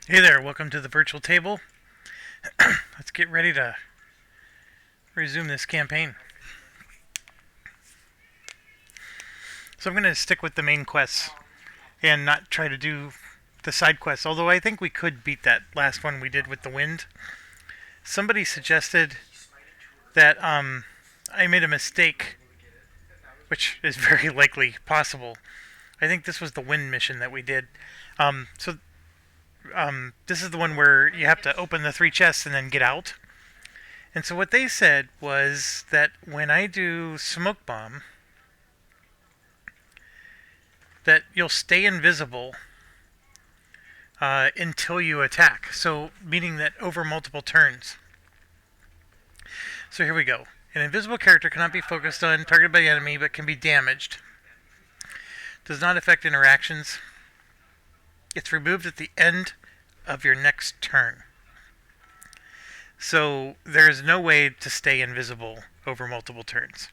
Hey there, welcome to the virtual table. Let's get ready to resume this campaign. So I'm going to stick with the main quests and not try to do the side quests, although I think we could beat that last one we did with the wind. Somebody suggested that I made a mistake, which is very likely possible. I think this was the wind mission that we did. This is the one where you have to open the 3 chests and then get out. And so what they said was that when I do smoke bomb, that you'll stay invisible until you attack. So meaning that over multiple turns. So here we go. An invisible character cannot be focused on, targeted by the enemy, but can be damaged. Does not affect interactions. It's removed at the end of your next turn. So there's no way to stay invisible over multiple turns.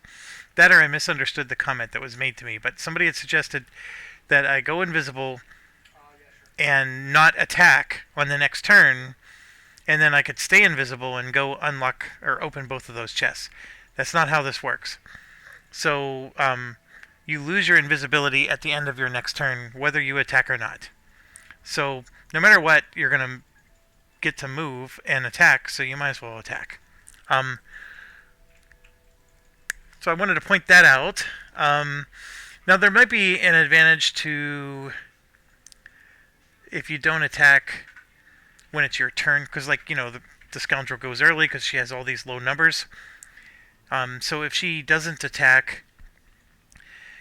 That or I misunderstood the comment that was made to me, but somebody had suggested that I go invisible and not attack on the next turn, and then I could stay invisible and go unlock or open both of those chests. That's not how this works. So you lose your invisibility at the end of your next turn, whether you attack or not. So no matter what, you're going to get to move and attack, so you might as well attack. So I wanted to point that out. Now there might be an advantage to if you don't attack when it's your turn, because the scoundrel goes early because she has all these low numbers. So if she doesn't attack,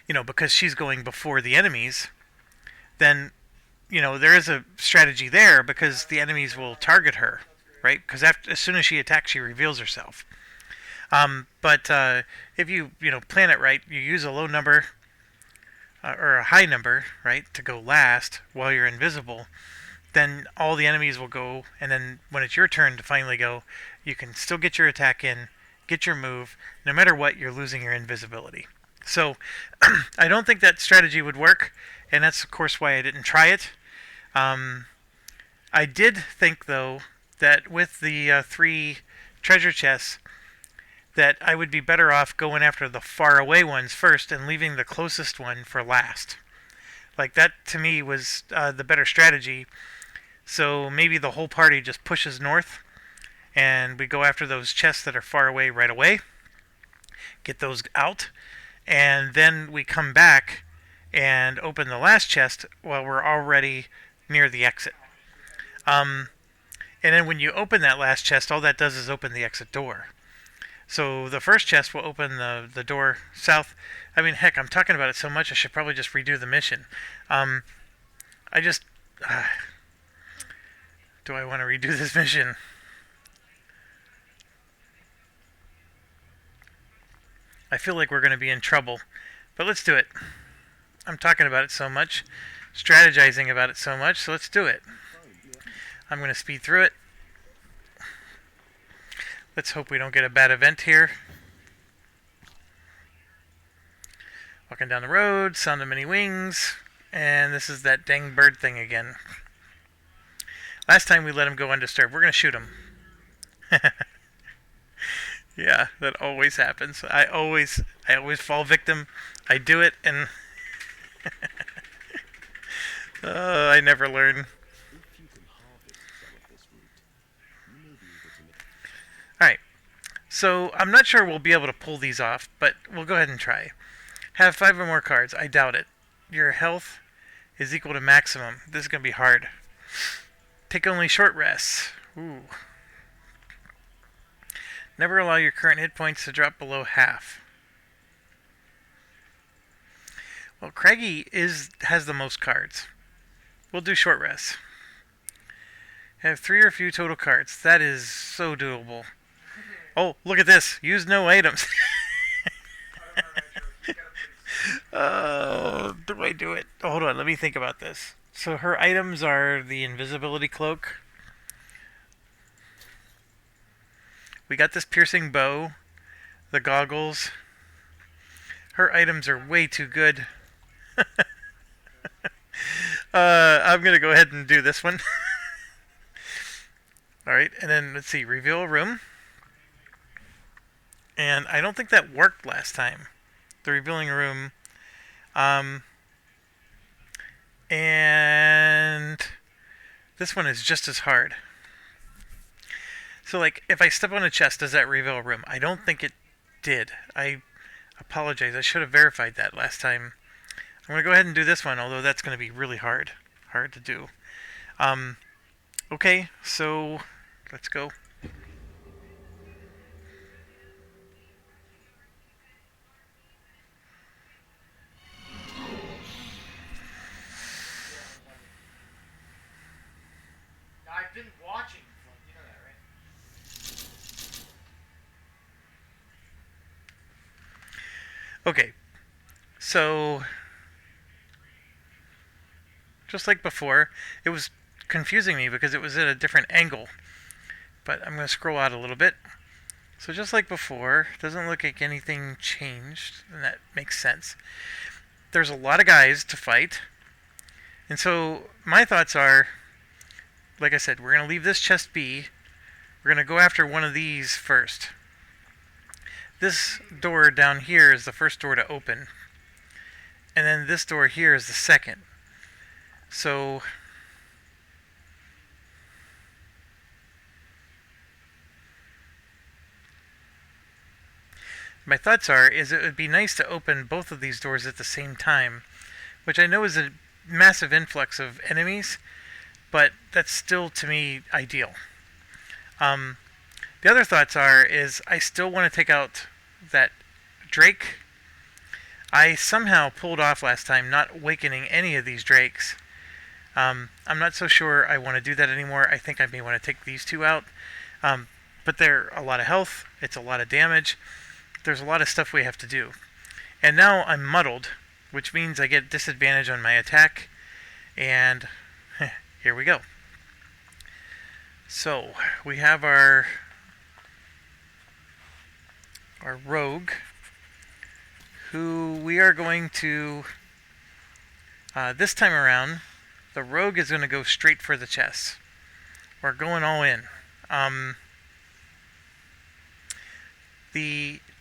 because she's going before the enemies, then there is a strategy there because the enemies will target her, right? Because as soon as she attacks, she reveals herself. But if you plan it right, you use a low number or a high number, right, to go last while you're invisible. Then all the enemies will go, and then when it's your turn to finally go, you can still get your attack in, get your move. No matter what, you're losing your invisibility. So I don't think that strategy would work, and that's of course why I didn't try it. I did think, though, that with the 3 treasure chests, that I would be better off going after the far away ones first and leaving the closest one for last. Like, that to me was the better strategy. So maybe the whole party just pushes north and we go after those chests that are far away right away, get those out, and then we come back and open the last chest while we're already near the exit. And then when you open that last chest, all that does is open the exit door. So the first chest will open the door south. I mean, heck, I'm talking about it so much I should probably just redo the mission. Do I want to redo this mission? I feel like we're going to be in trouble. But let's do it. I'm talking about it so much, strategizing about it so much, so let's do it. I'm going to speed through it. Let's hope we don't get a bad event here. Walking down the road, sound of many wings, and this is that dang bird thing again. Last time we let him go undisturbed. We're going to shoot him. Yeah, that always happens. I always fall victim. I do it, and I never learn. Alright, so I'm not sure we'll be able to pull these off, but we'll go ahead and try. Have 5 or more cards. I doubt it. Your health is equal to maximum. This is going to be hard. Take only short rests. Ooh. Never allow your current hit points to drop below half. Well, Craigie has the most cards. We'll do short rests. Have 3 or few total cards. That is so doable. Oh, look at this. Use no items. Do I do it? Oh, hold on, let me think about this. So her items are the invisibility cloak. We got this piercing bow, the goggles. Her items are way too good. I'm going to go ahead and do this one. Alright, and then let's see, reveal a room. And I don't think that worked last time. The revealing a room. And this one is just as hard. So like, if I step on a chest, does that reveal a room? I don't think it did. I apologize. I should have verified that last time. I'm going to go ahead and do this one, although that's going to be really hard. Hard to do. Okay, so let's go. I've been watching. You know that, right? Okay, so just like before, it was confusing me because it was at a different angle. But I'm going to scroll out a little bit. So just like before, doesn't look like anything changed, and that makes sense. There's a lot of guys to fight, and so my thoughts are, like I said, we're going to leave this chest be. We're going to go after one of these first. This door down here is the first door to open, and then this door here is the second. So my thoughts is it would be nice to open both of these doors at the same time, which I know is a massive influx of enemies, but that's still, to me, ideal. The other thoughts is I still want to take out that Drake. I somehow pulled off last time not awakening any of these Drakes. I'm not so sure I want to do that anymore. I think I may want to take these two out. But they're a lot of health. It's a lot of damage. There's a lot of stuff we have to do. And now I'm muddled, which means I get disadvantage on my attack. And here we go. So we have our rogue, who we are going to, this time around, the rogue is going to go straight for the chest. We're going all in.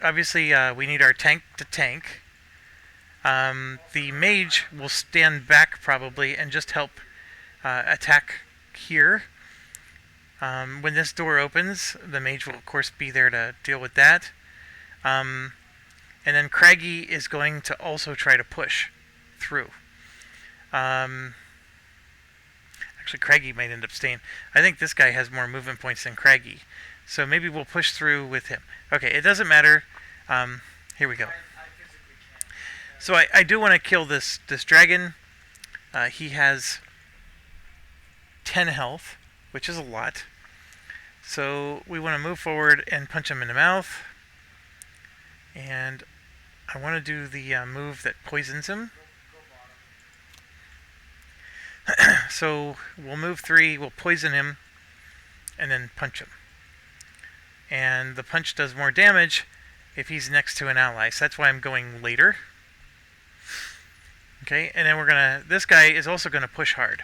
Obviously we need our tank to tank. The mage will stand back probably and just help attack here. When this door opens, the mage will of course be there to deal with that. And then Craggy is going to also try to push through. Actually, Craggy might end up staying. I think this guy has more movement points than Craggy. So maybe we'll push through with him. Okay, it doesn't matter. Here we go. So I do want to kill this dragon. He has 10 health, which is a lot. So we want to move forward and punch him in the mouth. And I want to do the move that poisons him. So we'll move 3, we'll poison him, and then punch him. And the punch does more damage if he's next to an ally, so that's why I'm going later. Okay, and then this guy is also gonna push hard.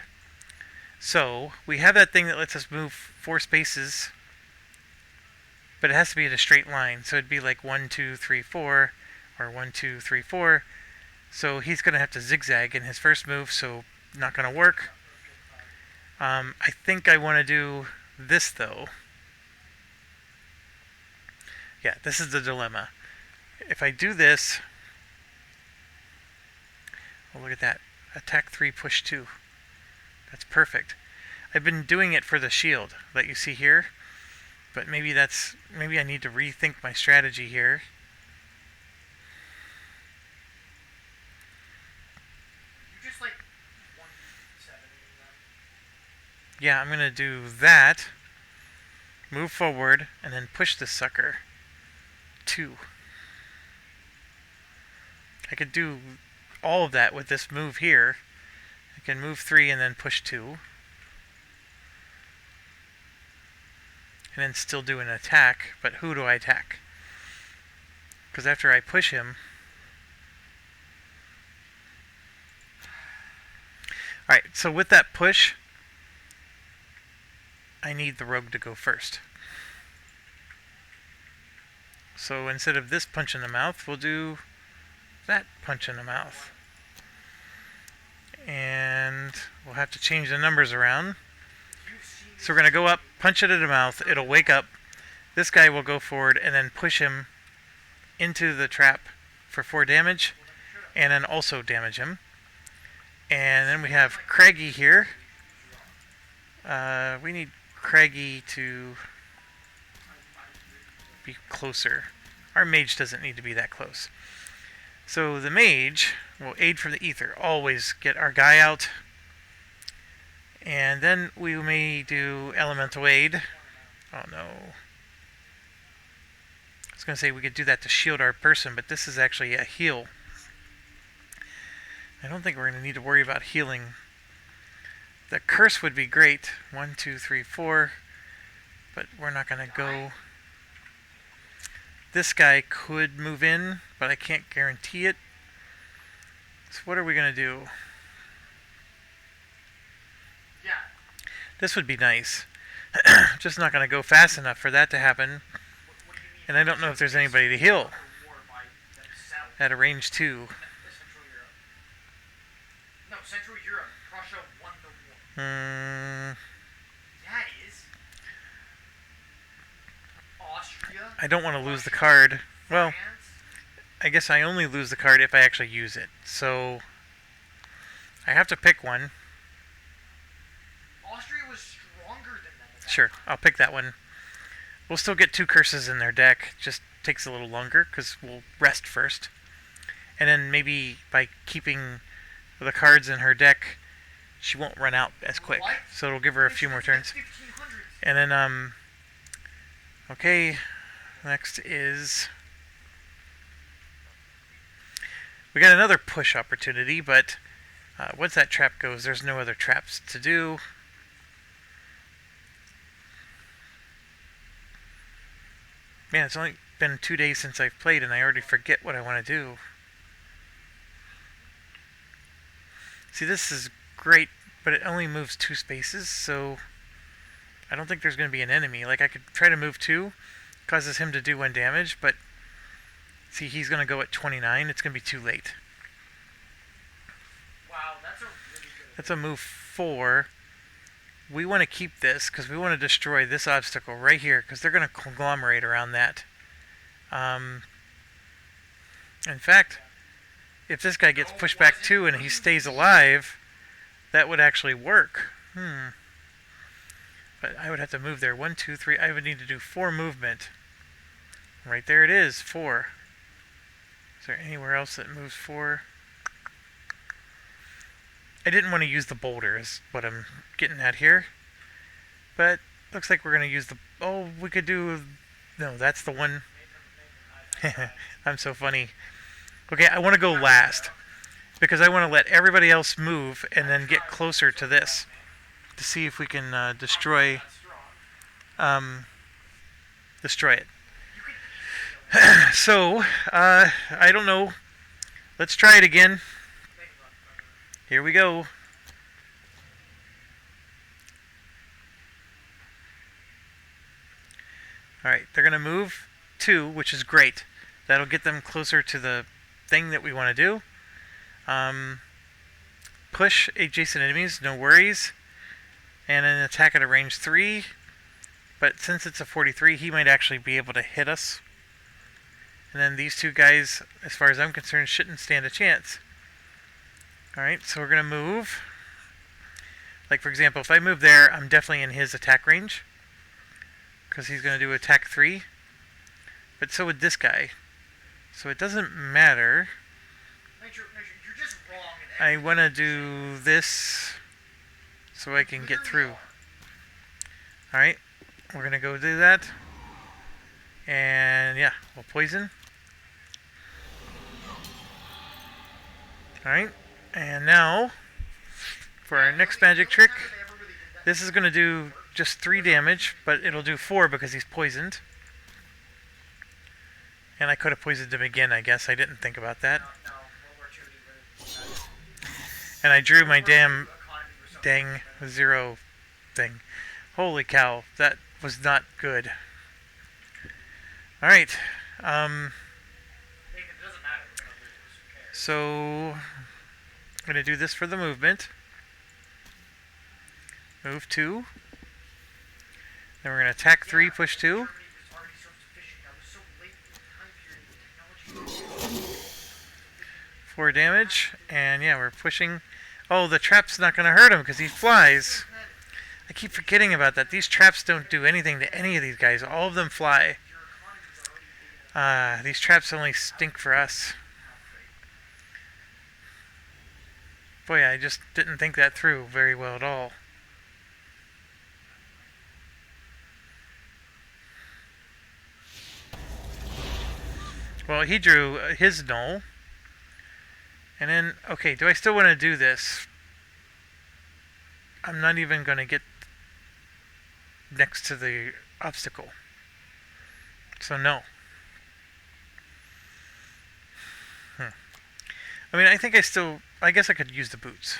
So we have that thing that lets us move 4 spaces, but it has to be in a straight line. So it'd be like 1, 2, 3, 4, or 1, 2, 3, 4. So he's gonna have to zigzag in his first move, so not gonna work. I think I want to do this though. Yeah, this is the dilemma. If I do this, oh look at that, attack 3, push 2. That's perfect. I've been doing it for the shield that you see here, but maybe I need to rethink my strategy here. Yeah, I'm gonna do that, move forward, and then push this sucker. 2. I could do all of that with this move here. I can move 3 and then push 2. And then still do an attack, but who do I attack? Because after I push him... Alright, so with that push, I need the rogue to go first. So instead of this punch in the mouth, we'll do that punch in the mouth. And we'll have to change the numbers around. So we're going to go up, punch it in the mouth, it'll wake up. This guy will go forward and then push him into the trap for 4 damage, and then also damage him. And then we have Craigie here. We need Craigie to be closer. Our mage doesn't need to be that close. So the mage will aid from the ether. Always get our guy out. And then we may do elemental aid. Oh no. I was going to say we could do that to shield our person, but this is actually a heal. I don't think we're going to need to worry about healing. The curse would be great. 1, 2, 3, 4. But we're not going to go. This guy could move in, but I can't guarantee it. So what are we going to do? Yeah. This would be nice. Just not going to go fast enough for that to happen. What do you mean? And I don't know if there's anybody to heal War by themselves. at a range 2. Central Europe. No, Central Europe. Prussia won the war. That is. Austria. I don't want to lose the card. Well, France. I guess I only lose the card if I actually use it. So I have to pick one. Austria was stronger than them. At that Sure, time. I'll pick that one. We'll still get 2 curses in their deck. Just takes a little longer because we'll rest first. And then maybe by keeping the cards in her deck, she won't run out as quick. What? So it'll give her a few more turns. 1500s. And then, okay, next is... We got another push opportunity, but once that trap goes, there's no other traps to do. Man, it's only been 2 days since I've played, and I already forget what I want to do. See, this is great, but it only moves 2 spaces, so I don't think there's going to be an enemy. Like, I could try to move 2, causes him to do 1 damage, but see, he's going to go at 29. It's going to be too late. Wow, that's a really good. That's a move 4. We want to keep this because we want to destroy this obstacle right here because they're going to conglomerate around that. In fact, if this guy gets pushed back too and he stays alive, that would actually work. But I would have to move there. 1, 2, 3. I would need to do 4 movement. Right there it is, 4. Is there anywhere else that moves 4? I didn't want to use the boulder is what I'm getting at here. But looks like we're going to use the... Oh, we could do... No, that's the one. I'm so funny. Okay, I want to go last. Because I want to let everybody else move and then get closer to this. To see if we can destroy it. So, I don't know. Let's try it again. Here we go. Alright, they're going to move 2, which is great. That'll get them closer to the thing that we want to do. Push adjacent enemies, no worries. And an attack at a range 3. But since it's a 43, he might actually be able to hit us. And then these 2 guys, as far as I'm concerned, shouldn't stand a chance. Alright, so we're going to move. Like, for example, if I move there, I'm definitely in his attack range. Because he's going to do attack 3. But so would this guy. So it doesn't matter. You're just wrong. I want to do this so I can get through. Alright, we're going to go do that. And yeah, we'll poison. Alright, and now for our next magic trick. This is going to do just 3 damage, but it'll do 4 because he's poisoned. And I could have poisoned him again, I guess. I didn't think about that. And I drew my dang 0 thing. Holy cow, that was not good. Alright, Nathan, it doesn't matter. We're gonna lose. Who cares? so I'm going to do this for the movement. Move 2. Then we're going to attack 3, push 2. Germany was already self-sufficient. That was so late in the time period. The technology. 4 damage. And yeah, we're pushing. Oh, the trap's not going to hurt him because he flies. I keep forgetting about that. These traps don't do anything to any of these guys. All of them fly. These traps only stink for us. Boy, I just didn't think that through very well at all. Well, he drew his null. And then, okay, do I still want to do this? I'm not even going to get next to the obstacle. So no. I mean, I think I guess I could use the boots.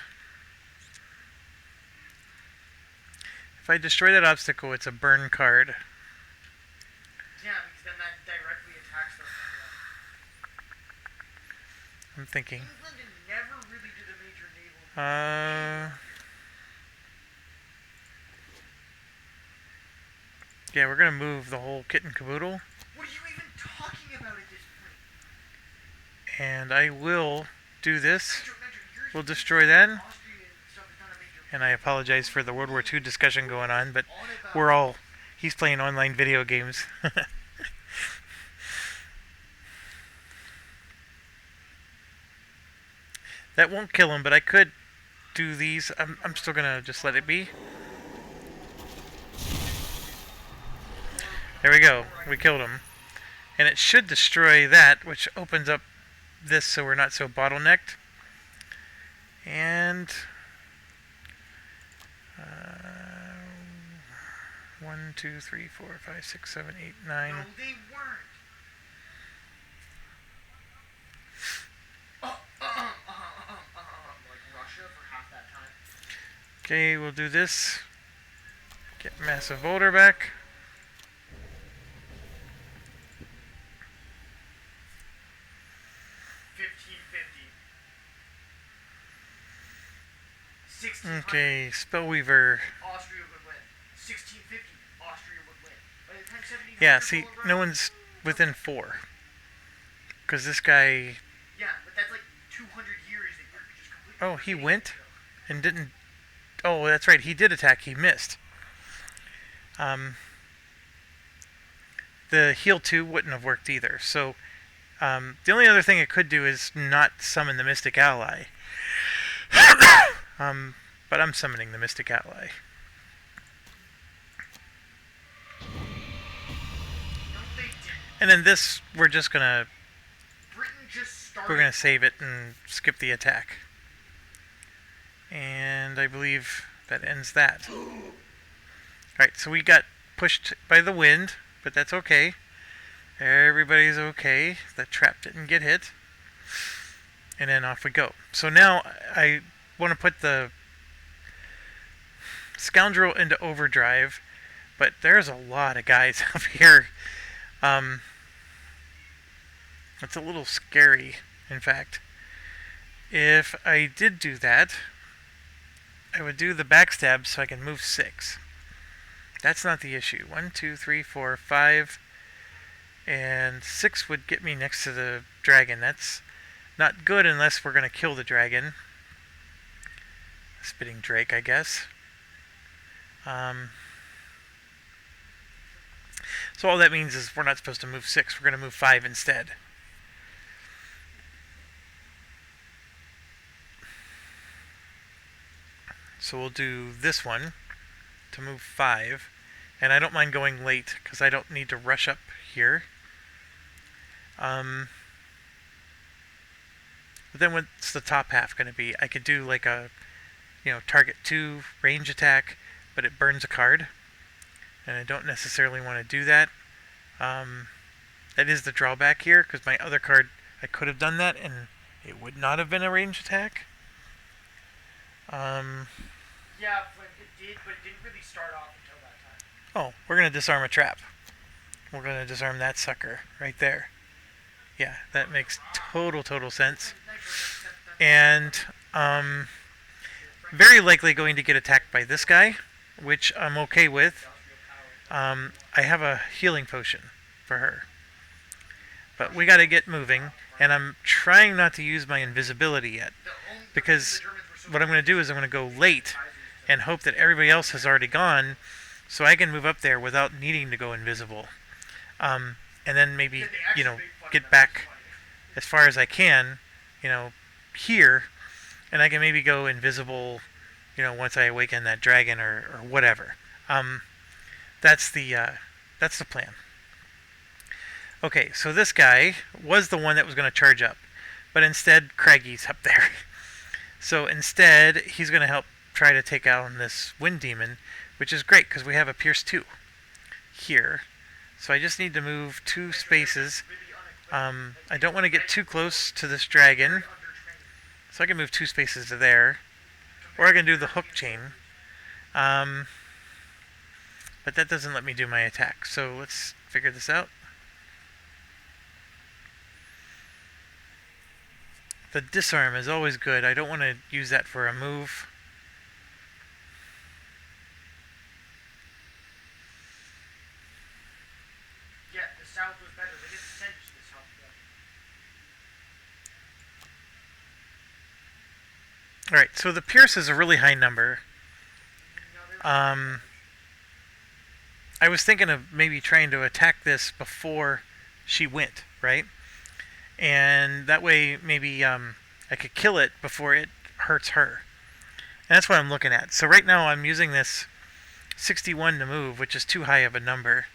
If I destroy that obstacle, it's a burn card. Yeah, because then that directly attacks them. I'm thinking. England never really did a major naval. Yeah, we're gonna move the whole kit and caboodle. What are you even talking about at this point? And I will do this. Major, We'll destroy that. Austria and stuff is not a major. And I apologize for the World War II discussion going on, but On about we're all... He's playing online video games. That won't kill him, but I could do these. I'm still gonna just let it be. There we go. We killed him. And it should destroy that, which opens up this so we're not so bottlenecked. And... 1, 2, 3, 4, 5, 6, 7, 8, 9. No, they weren't. Like Russia for half that time. Okay, we'll do this. Get massive boulder back. Okay, Spellweaver. Austria would win. 1650, Austria would win. By the time 1700 Yeah, see, rolled around, no one's within 4. Because this guy... Yeah, but that's like 200 years that you're just completely... Oh, he went and didn't... Oh, that's right, he did attack, he missed. The heal 2 wouldn't have worked either, so... the only other thing it could do is not summon the Mystic Ally. But I'm summoning the Mystic Ally. No, they didn't. And then this, we're just gonna... Britain just started... We're gonna save it and skip the attack. And I believe that ends that. Alright, so we got pushed by the wind, but that's okay. Everybody's okay. The trap didn't get hit. And then off we go. So now I want to put the Scoundrel into overdrive, but there's a lot of guys up here. It's a little scary, in fact. If I did do that, I would do the backstab so I can move 6. That's not the issue. 1, 2, 3, 4, 5, and 6 would get me next to the dragon. That's not good unless we're going to kill the dragon. Spitting Drake, I guess. So all that means is we're not supposed to move 6. We're going to move 5 instead. So we'll do this one to move 5. And I don't mind going late because I don't need to rush up here. But then what's the top half going to be? I could do like a, target 2 range attack, but it burns a card. And I don't necessarily want to do that. That is the drawback here, because my other card, I could have done that, and it would not have been a range attack. Yeah, but it did, but it didn't really start off until that Oh, we're going to disarm a trap. We're going to disarm that sucker right there. Yeah, that makes total sense. And very likely going to get attacked by this guy, which I'm okay with. I have a healing potion for her. But we got to get moving, and I'm trying not to use my invisibility yet. Because what I'm going to do is I'm going to go late and hope that everybody else has already gone so I can move up there without needing to go invisible. And then maybe, get back as far as I can, here, and I can maybe go invisible, once I awaken that dragon or whatever. That's the plan. Okay, so this guy was the one that was going to charge up, but instead Craggy's up there. So instead, he's going to help try to take out this wind demon, which is great because we have a Pierce 2 here. So I just need to move 2 spaces. I don't want to get too close to this dragon, so I can move 2 spaces to there, or I can do the hook chain. But that doesn't let me do my attack, so let's figure this out. The disarm is always good. I don't want to use that for a move. Yeah, the south was better. They didn't send you to the south though. Alright, so the Pierce is a really high number. I was thinking of maybe trying to attack this before she went, right? And that way maybe I could kill it before it hurts her. And that's what I'm looking at. So right now I'm using this 61 to move, which is too high of a number.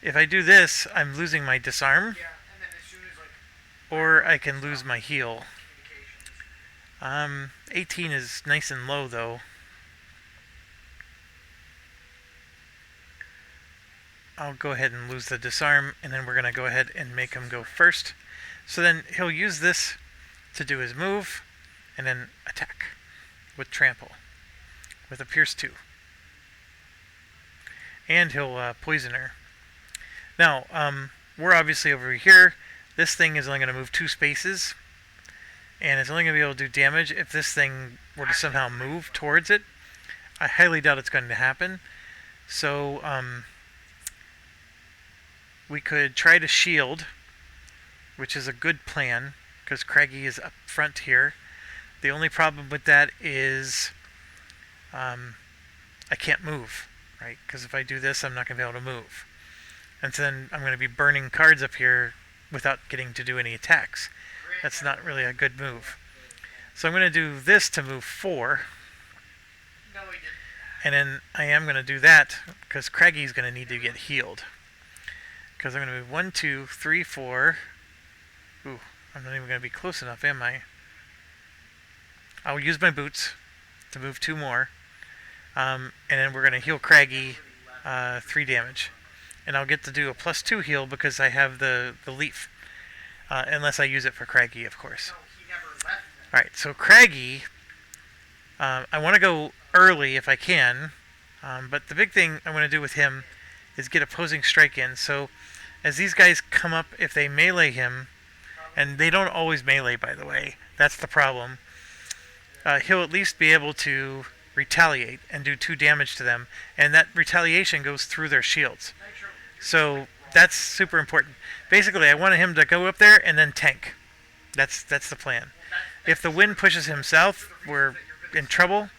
If I do this, I'm losing my disarm, Yeah, and then as soon as or I can lose my heal. 18 is nice and low though. I'll go ahead and lose the disarm, and then we're going to go ahead and make him go first. So then he'll use this to do his move, and then attack with trample, with a Pierce 2. And he'll poison her. Now, we're obviously over here. This thing is only going to move 2 spaces, and it's only going to be able to do damage if this thing were to somehow move towards it. I highly doubt it's going to happen. So, we could try to shield, which is a good plan, because Craggy is up front here. The only problem with that is I can't move, right? Because if I do this, I'm not going to be able to move. And so then I'm going to be burning cards up here without getting to do any attacks. That's not really a good move. So I'm going to do this to move 4. no, he didn't. And then I am going to do that because Craggy's going to need to get healed. Because I'm going to move 1, 2, 3, 4. Ooh, I'm not even going to be close enough, am I? I'll use my boots to move 2 more. And then we're going to heal Craggy 3 damage. And I'll get to do a +2 heal because I have the leaf. Unless I use it for Craggy, of course. No, he never left them. Alright, so Craggy, I want to go early if I can. But the big thing I want to do with him is get opposing strike in. So as these guys come up, if they melee him, and they don't always melee, by the way, that's the problem, he'll at least be able to retaliate and do 2 damage to them, and that retaliation goes through their shields. So that's super important. Basically, I wanted him to go up there and then tank. That's the plan. If the wind pushes him south, we're in trouble,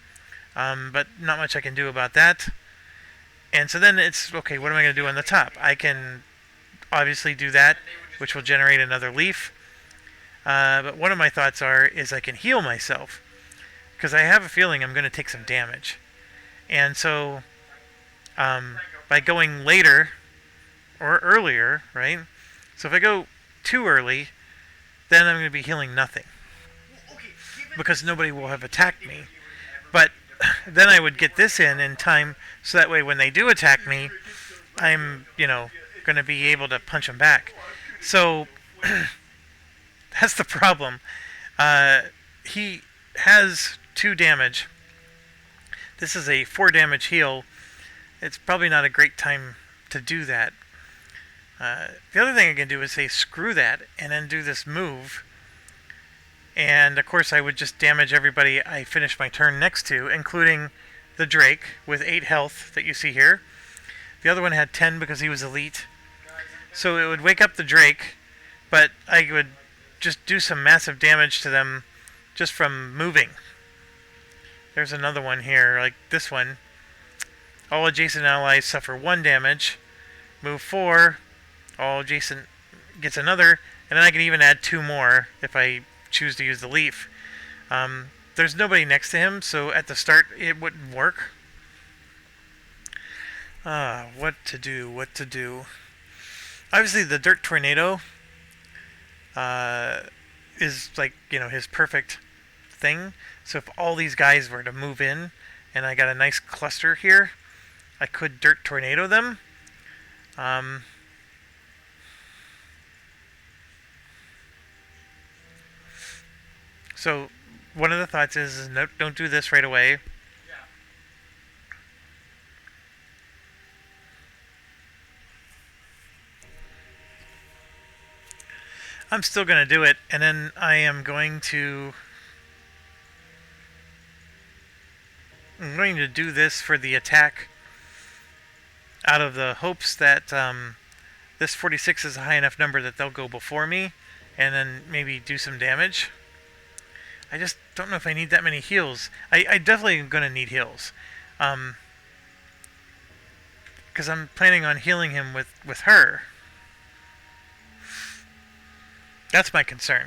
but not much I can do about that. And so then it's, okay, what am I going to do on the top? I can obviously do that, which will generate another leaf. But one of my thoughts is I can heal myself, because I have a feeling I'm going to take some damage. And so, by going later, or earlier, right? So if I go too early, then I'm going to be healing nothing, because nobody will have attacked me. But then I would get this in time, so that way when they do attack me, I'm, going to be able to punch them back. So that's the problem. He has 2 damage. This is a 4 damage heal, it's probably not a great time to do that. The other thing I can do is say screw that and then do this move. And of course I would just damage everybody I finish my turn next to, including the Drake with 8 health that you see here. The other one had 10 because he was elite. So it would wake up the Drake, but I would just do some massive damage to them just from moving. There's another one here, like this one. All adjacent allies suffer 1 damage. Move 4. All adjacent gets another. And then I can even add 2 more if I choose to use the leaf. There's nobody next to him, so at the start it wouldn't work. What to do. Obviously the Dirt Tornado is like, his perfect thing. So if all these guys were to move in and I got a nice cluster here, I could Dirt Tornado them. So one of the thoughts is no, don't do this right away. I'm still going to do it, and then I am going to... I'm going to do this for the attack out of the hopes that this 46 is a high enough number that they'll go before me, and then maybe do some damage. I just don't know if I need that many heals. I definitely am going to need heals. Because I'm planning on healing him with her. That's my concern.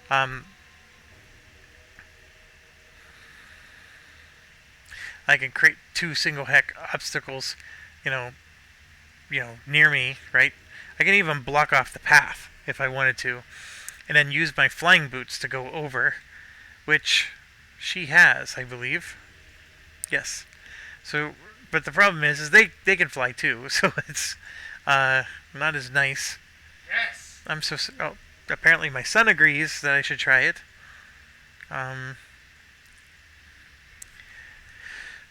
I can create 2 single heck obstacles, near me, right? I can even block off the path if I wanted to, and then use my flying boots to go over, which she has, I believe. Yes. So, but the problem is they can fly too, so it's not as nice. Yes. I'm so... Oh, apparently my son agrees that I should try it.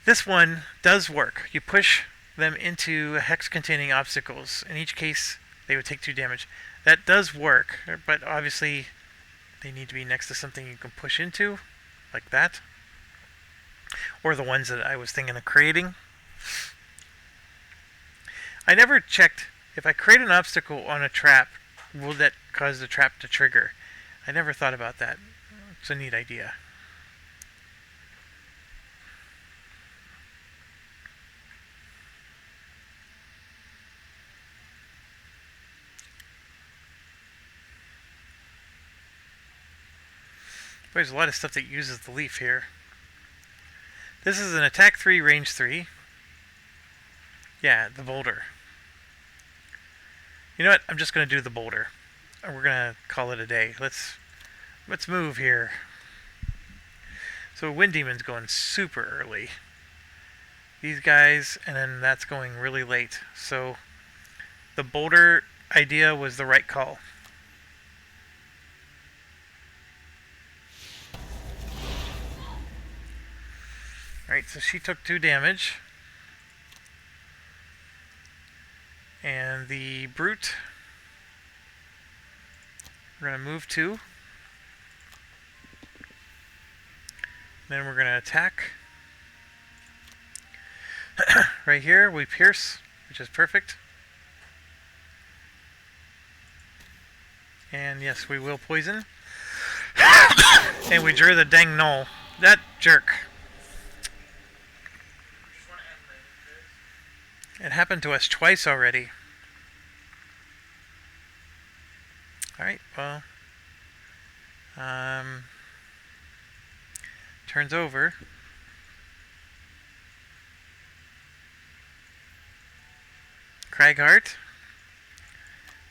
This one does work. You push them into hex-containing obstacles. In each case, they would take 2 damage. That does work, but obviously they need to be next to something you can push into, like that. Or the ones that I was thinking of creating. I never checked if I create an obstacle on a trap, will that cause the trap to trigger? I never thought about that. It's a neat idea. There's a lot of stuff that uses the leaf here. This is an attack 3, range 3. Yeah, the boulder. You know what? I'm just going to do the boulder. And we're going to call it a day. Let's move here. So Wind Demon's going super early. These guys, and then that's going really late. So the boulder idea was the right call. Alright, so she took 2 damage. And the brute, we're going to move 2. Then we're going to attack. Right here, we pierce, which is perfect. And yes, we will poison. And we drew the dang null. That jerk. It happened to us twice already. Alright, well. Turns over. Cragheart.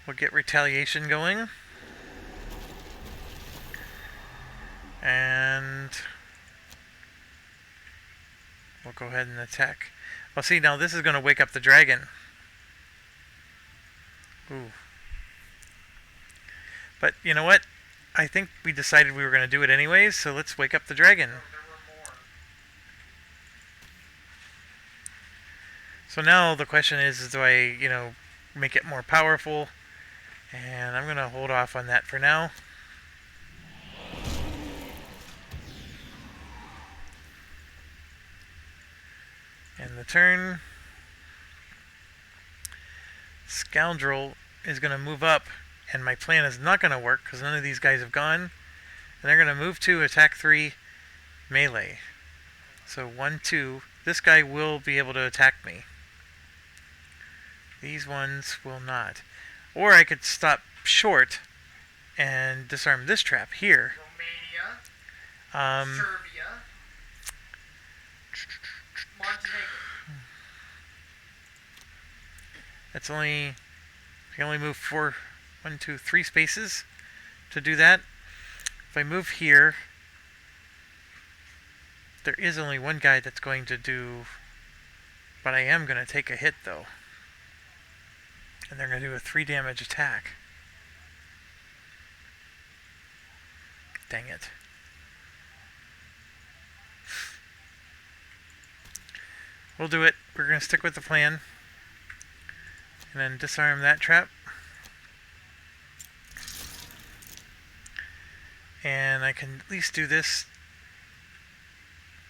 We'll get retaliation going. And we'll go ahead and attack. Well, see, now this is going to wake up the dragon. Ooh. But you know what? I think we decided we were going to do it anyways, so let's wake up the dragon. So now the question is do I, make it more powerful? And I'm going to hold off on that for now. And the turn, Scoundrel is going to move up, and my plan is not going to work because none of these guys have gone. And they're going to move 2, attack 3, melee. So 1, 2. This guy will be able to attack me. These ones will not. Or I could stop short and disarm this trap here. Romania, Serbia, Montenegro. That's only, I can only move 4, 1, 2, 3 spaces to do that. If I move here, there is only one guy that's going to do, but I am going to take a hit though. And they're going to do a 3 damage attack. Dang it. We'll do it. We're going to stick with the plan. And then disarm that trap. And I can at least do this.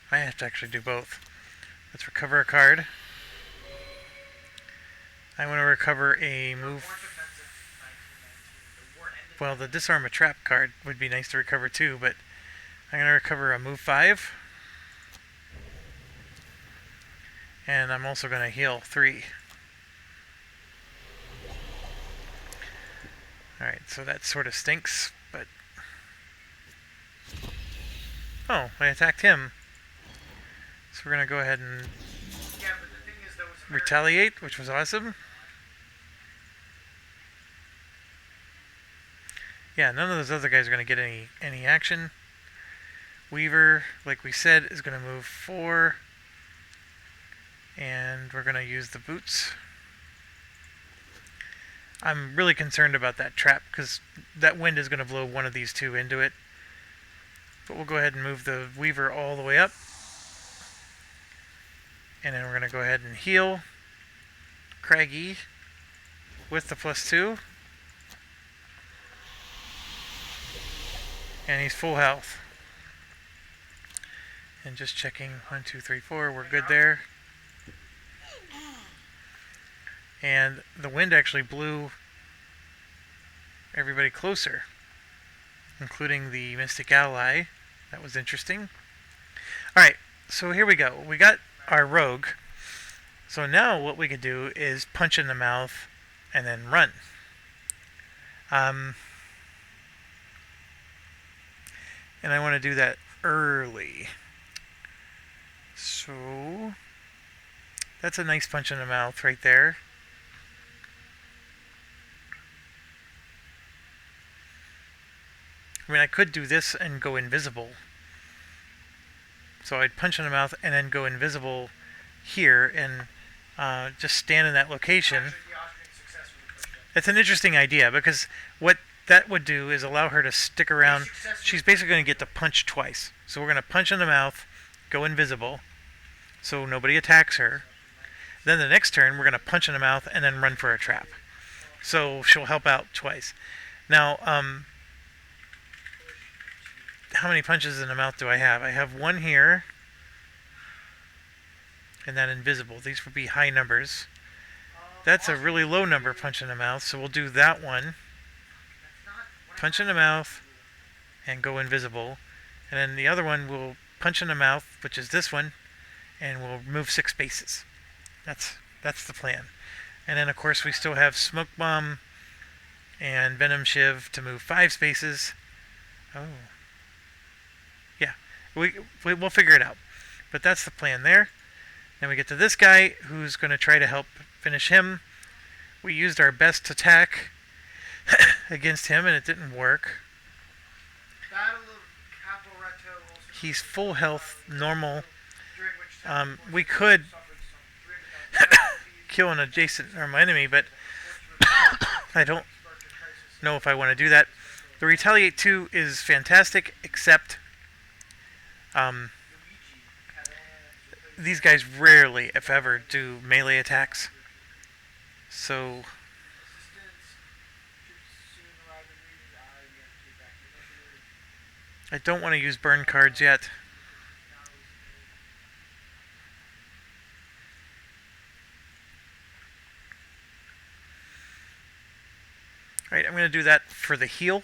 I have to actually do both. Let's recover a card. I want to recover a move. Well, the disarm a trap card would be nice to recover too, but I'm going to recover a move 5. And I'm also going to heal 3. Alright, so that sort of stinks, but... Oh, I attacked him. So we're going to go ahead and retaliate, which was awesome. Yeah, none of those other guys are going to get any action. Weaver, like we said, is going to move 4. And we're going to use the boots. I'm really concerned about that trap because that wind is going to blow one of these 2 into it. But we'll go ahead and move the Weaver all the way up. And then we're going to go ahead and heal Craggy with the +2. And he's full health. And just checking 1, 2, 3, 4. We're good there. And the wind actually blew everybody closer, including the Mystic Ally. That was interesting. Alright, so here we go. We got our rogue. So now what we could do is punch in the mouth and then run. And I want to do that early. So that's a nice punch in the mouth right there. I mean, I could do this and go invisible. So I'd punch in the mouth and then go invisible here and just stand in that location. It's an interesting idea because what that would do is allow her to stick around. She's basically going to get to punch twice. So we're going to punch in the mouth, go invisible, so nobody attacks her. Then the next turn, we're going to punch in the mouth and then run for a trap. So she'll help out twice. Now, how many punches in the mouth do I have? I have 1 here. And then invisible. These would be high numbers. That's a really low number punch in the mouth, so we'll do that one. Punch in the mouth and go invisible. And then the other one will punch in the mouth, which is this one, and we'll move 6 spaces. That's the plan. And then of course we still have Smoke Bomb and Venom Shiv to move 5 spaces. Oh. Yeah, we'll figure it out. But that's the plan there. Then we get to this guy who's going to try to help finish him. We used our best attack against him and it didn't work. He's full health, normal. We could kill an adjacent or my enemy, but I don't know if I want to do that. The Retaliate 2 is fantastic, except these guys rarely, if ever, do melee attacks. So I don't want to use burn cards yet. Alright, I'm going to do that for the heal.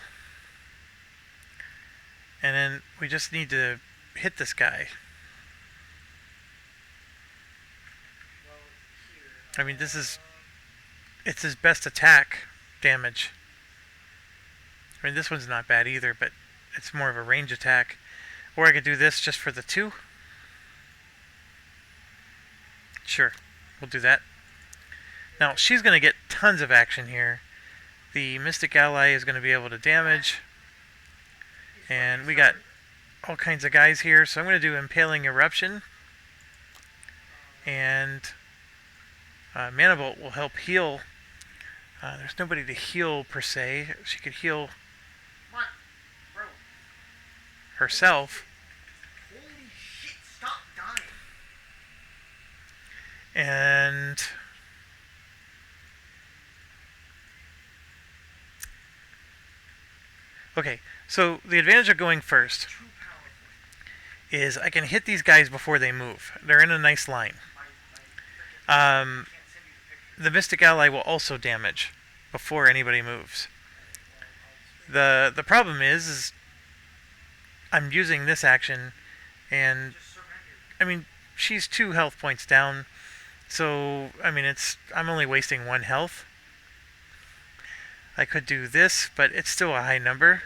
And then we just need to hit this guy. I mean, it's his best attack damage. I mean, this one's not bad either, but it's more of a range attack. Or I could do this just for the 2. Sure, we'll do that. Now, she's going to get tons of action here. The Mystic Ally is going to be able to damage. And we got all kinds of guys here, so I'm going to do Impaling Eruption. And Mana Bolt will help heal. There's nobody to heal per se. She could heal herself. Holy shit, stop dying. And okay, so the advantage of going first Too powerful. is I can hit these guys before they move. They're in a nice line. My Um, can't send you the picture. the Mystic Ally will also damage before anybody moves. The problem is I'm using this action, and Just surrender. I mean, she's 2 health points down, so I mean I'm only wasting 1 health. I could do this, but it's still a high number.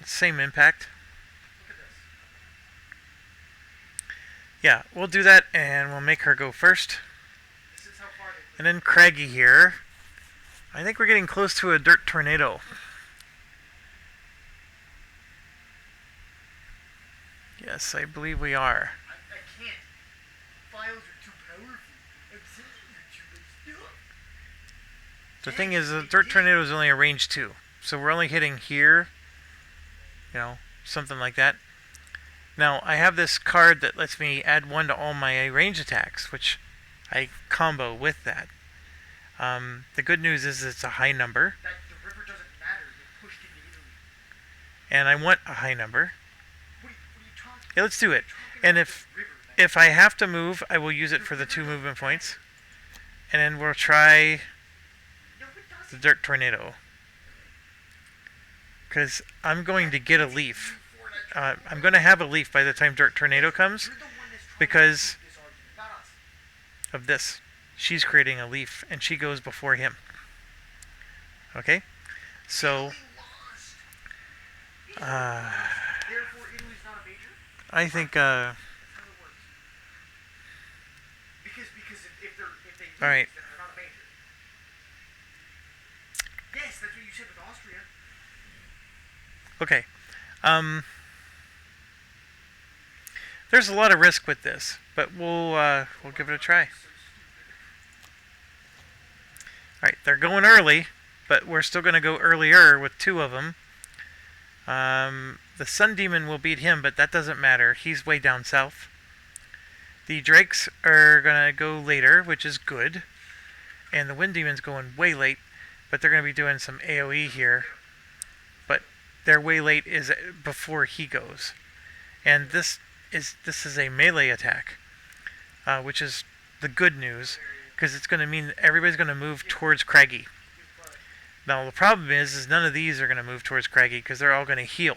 Same impact. Look at this. Yeah, we'll do that, and we'll make her go first. This is how far they And then Craggy here. I think we're getting close to a dirt tornado. Yes, I believe we are. I can't. Files are too powerful. I'm sending you too much stuff. The thing is, the dirt tornado is only a range 2. So we're only hitting here. You know, something like that. Now, I have this card that lets me add 1 to all my range attacks, which I combo with that. The good news is it's a high number, That the river doesn't matter. You're pushed into Italy. and I want a high number. What are you talking Yeah, let's do it. Talking And about if this river, man. if I have to move, I will use it for the 2 movement points. And then we'll try No, it the doesn't. dirt tornado. Because I'm going to get a leaf. I'm going to have a leaf by the time dirt tornado comes You're the one that's trying because to make this argument, not us. of this. She's creating a leaf, and she goes before him. Okay? So, Italy lost. Italy lost. Therefore, Italy's not a major. I think, That's how it works. Because if they lose, All right. then they're not a major. Yes, that's what you said with Austria. okay. There's a lot of risk with this, but we'll give it a try. So stupid. Alright, they're going early, but we're still going to go earlier with 2 of them. The Sun Demon will beat him, but that doesn't matter. He's way down south. The Drakes are going to go later, which is good. And the Wind Demon's going way late, but they're going to be doing some AoE here. But their way late is before he goes. And this is a melee attack, which is the good news, because it's going to mean everybody's going to move towards Craggy. Now the problem is none of these are going to move towards Craggy because they're all going to heal.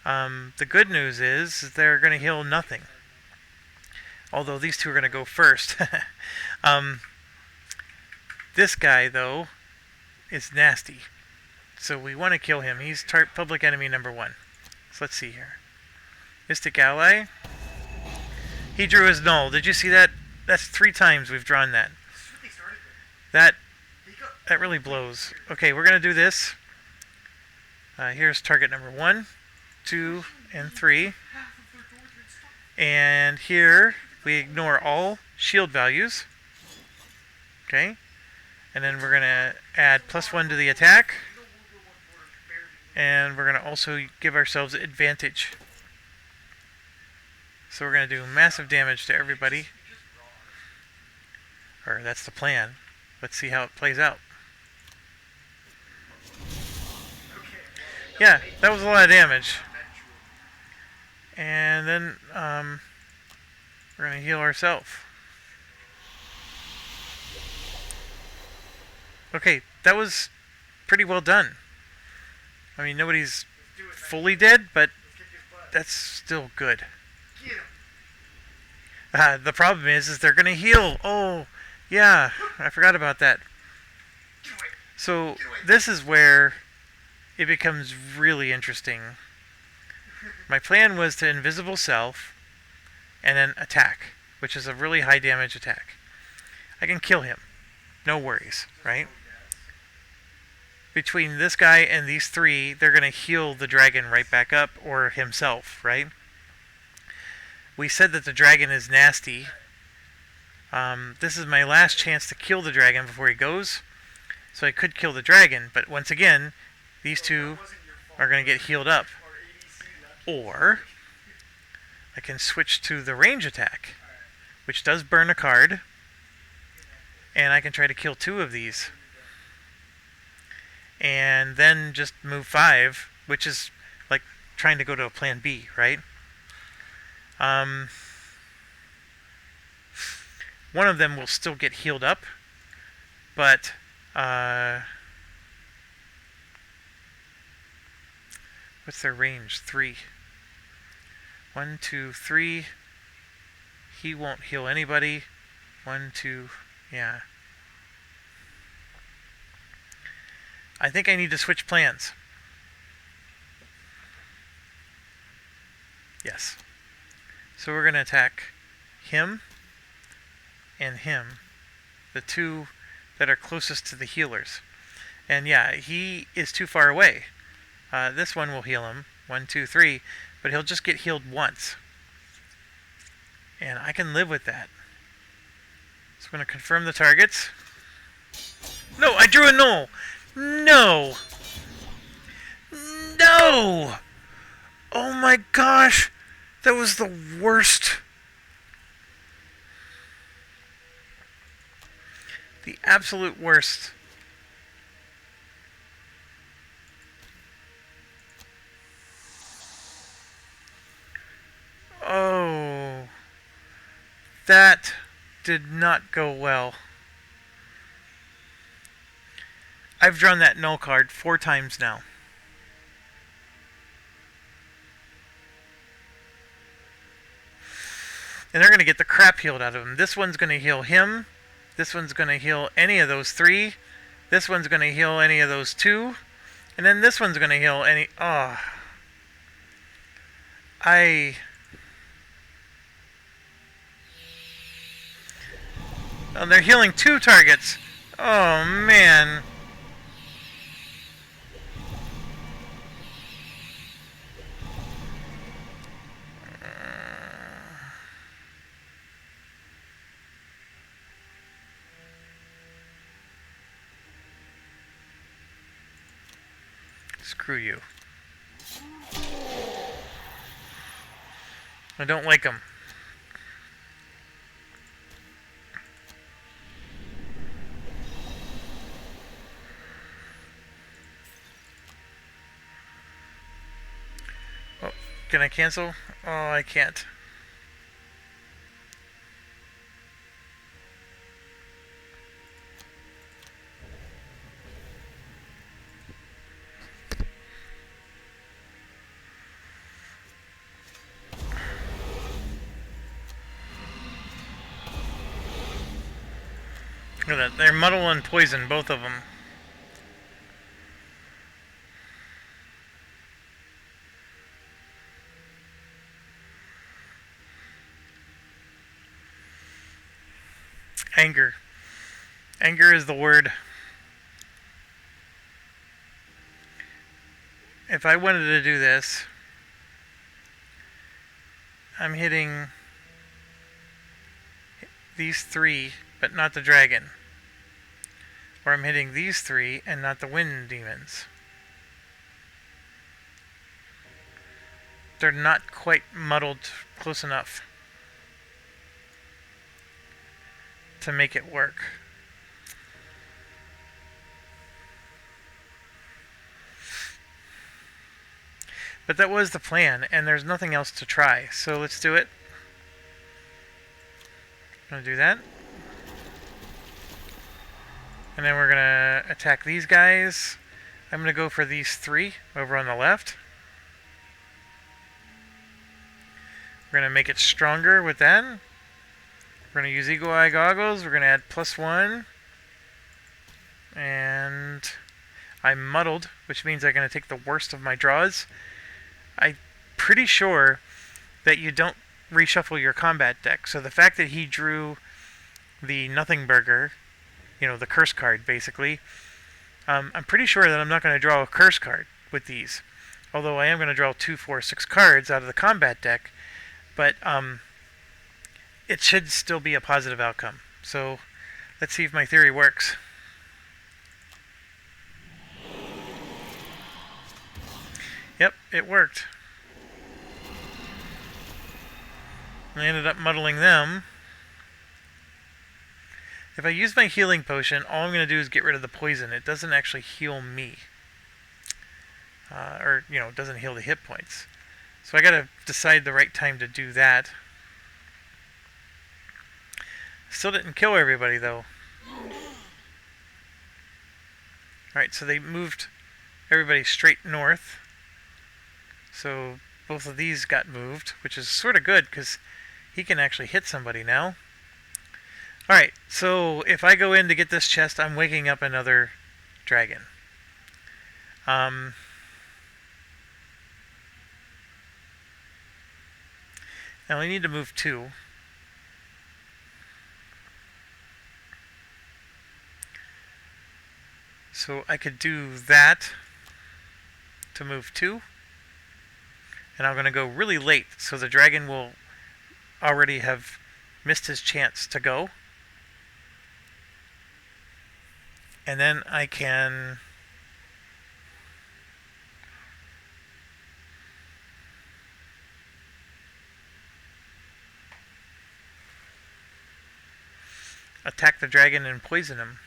The good news is they're going to heal nothing. Although these 2 are going to go first. This guy, though, is nasty. So we want to kill him. He's public enemy number 1. So let's see here. Mystic Ally. He drew his null. Did you see that? That's 3 times we've drawn that. This is what they started with. That They got that really blows. Okay, we're going to do this. Here's target number 1, 2, and 3. half of their northern stuff. And here we ignore all shield values. Okay. And then we're going to add +1 to the attack. No World War I border barely. And we're going to also give ourselves advantage. So we're going to do massive damage to everybody. You're just wrong. Or that's the plan. Let's see how it plays out. Okay, well, Yeah, that was a lot of damage. eventually. And then we're going to heal ourselves. Okay, that was pretty well done. I mean, nobody's Let's do it, man. fully dead, but Let's kick his butt. that's still good. Get him. The problem is they're going to heal. Oh, yeah, I forgot about that. Get away. So this is where it becomes really interesting. My plan was to invisible self and then attack, which is a really high damage attack. I can kill him. No worries, right? Between this guy and these three, they're going to heal the dragon right back up, or himself, right? We said that the dragon is nasty. This is my last chance to kill the dragon before he goes. So I could kill the dragon, but once again, these two are going to get healed up. Or I can switch to the range attack, which does burn a card. And I can try to kill two of these. And then just move 5, which is like trying to go to a plan B, right? One of them will still get healed up, but what's their range? 3. 1, 2, 3. He won't heal anybody. 1, 2, yeah. I think I need to switch plans. Yes. So we're going to attack him and him, the two that are closest to the healers. And yeah, he is too far away. This one will heal him, 1, 2, 3, but he'll just get healed once. And I can live with that. So I'm going to confirm the targets. No, I drew a null. No! No! Oh my gosh! That was the worst. The absolute worst. Oh. That did not go well. I've drawn that null card 4 times now. And they're going to get the crap healed out of him. This one's going to heal him. This one's going to heal any of those 3. This one's going to heal any of those 2. And then this one's going to heal any... Oh. Oh, they're healing 2 targets. Oh, man. Screw you. I don't like them. Oh, can I cancel? Oh, I can't. Look at that. They're muddle and poison, both of them. Anger. Anger is the word. If I wanted to do this, I'm hitting these 3, but not the dragon. Or I'm hitting these 3 and not the wind demons. they're not quite muddled close enough to make it work. But that was the plan, and there's nothing else to try. So let's do it. I'm going to do that. And then we're going to attack these guys. I'm going to go for these three over on the left. We're going to make it stronger with that. We're going to use Eagle Eye Goggles. We're going to add +1. And I'm muddled, which means I'm going to take the worst of my draws. I'm pretty sure that you don't reshuffle your combat deck. So the fact that he drew the Nothing Burger, you know, the curse card, basically, I'm pretty sure that I'm not going to draw a curse card with these. Although I am going to draw 2, 4, 6 cards out of the combat deck. But it should still be a positive outcome. So let's see if my theory works. Yep, it worked. I ended up muddling them. If I use my healing potion, all I'm going to do is get rid of the poison. It doesn't actually heal me. Or, you know, it doesn't heal the hit points. So I got to decide the right time to do that. Still didn't kill everybody, though. Alright, so they moved everybody straight north. So both of these got moved, which is sort of good because he can actually hit somebody now. Alright, so if I go in to get this chest, I'm waking up another dragon. Now I need to move 2. So I could do that to move 2. And I'm going to go really late, so the dragon will already have missed his chance to go. And then I can attack the dragon and poison him.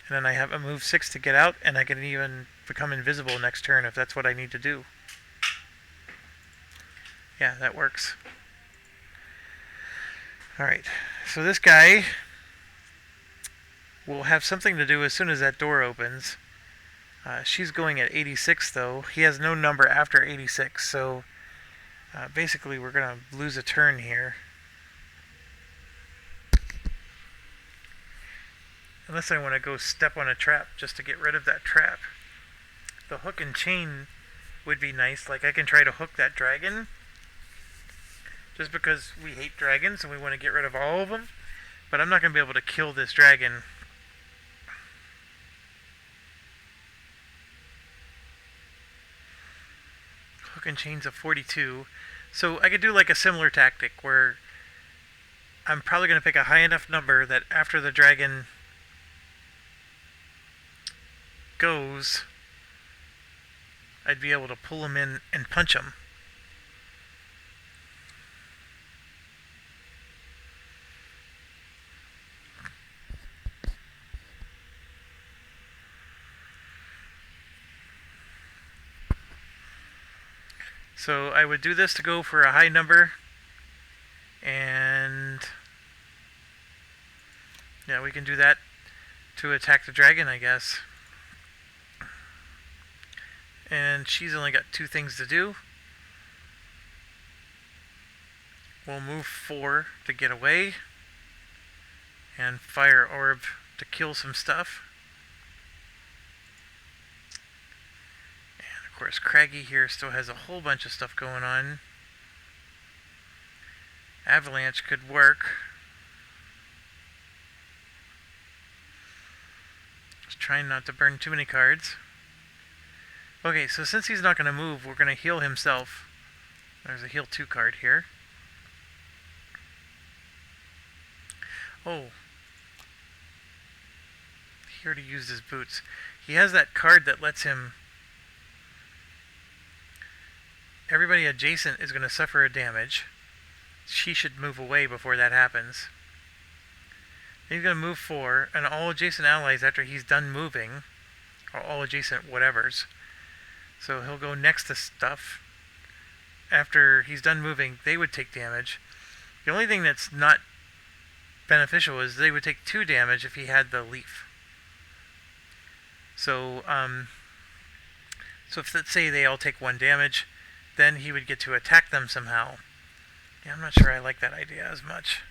And then I have a move 6 to get out, and I can even become invisible next turn if that's what I need to do. Yeah, that works. Alright, so this guy will have something to do as soon as that door opens. She's going at 86, though. He has no number after 86, so basically we're going to lose a turn here. Unless I want to go step on a trap just to get rid of that trap. The hook and chain would be nice. Like, I can try to hook that dragon. Just because we hate dragons and we want to get rid of all of them. But I'm not going to be able to kill this dragon. Hook and chain's a 42. So I could do like a similar tactic where I'm probably going to pick a high enough number that after the dragon goes, I'd be able to pull him in and punch him. So I would do this to go for a high number, and yeah, we can do that to attack the dragon, I guess. And she's only got 2 things to do. We'll move 4 to get away. And fire orb to kill some stuff. And of course Craggy here still has a whole bunch of stuff going on. Avalanche could work. Just trying not to burn too many cards. Okay, so since he's not going to move, we're going to heal himself. There's a heal 2 card here. Oh. He already used his boots. He has that card that lets him everybody adjacent is going to suffer a damage. She should move away before that happens. He's going to move 4, and all adjacent allies after he's done moving, or all adjacent whatevers. So he'll go next to stuff. After he's done moving, they would take damage. The only thing that's not beneficial is they would take 2 damage if he had the leaf. So, if let's say they all take 1 damage, then he would get to attack them somehow. Yeah, I'm not sure I like that idea as much.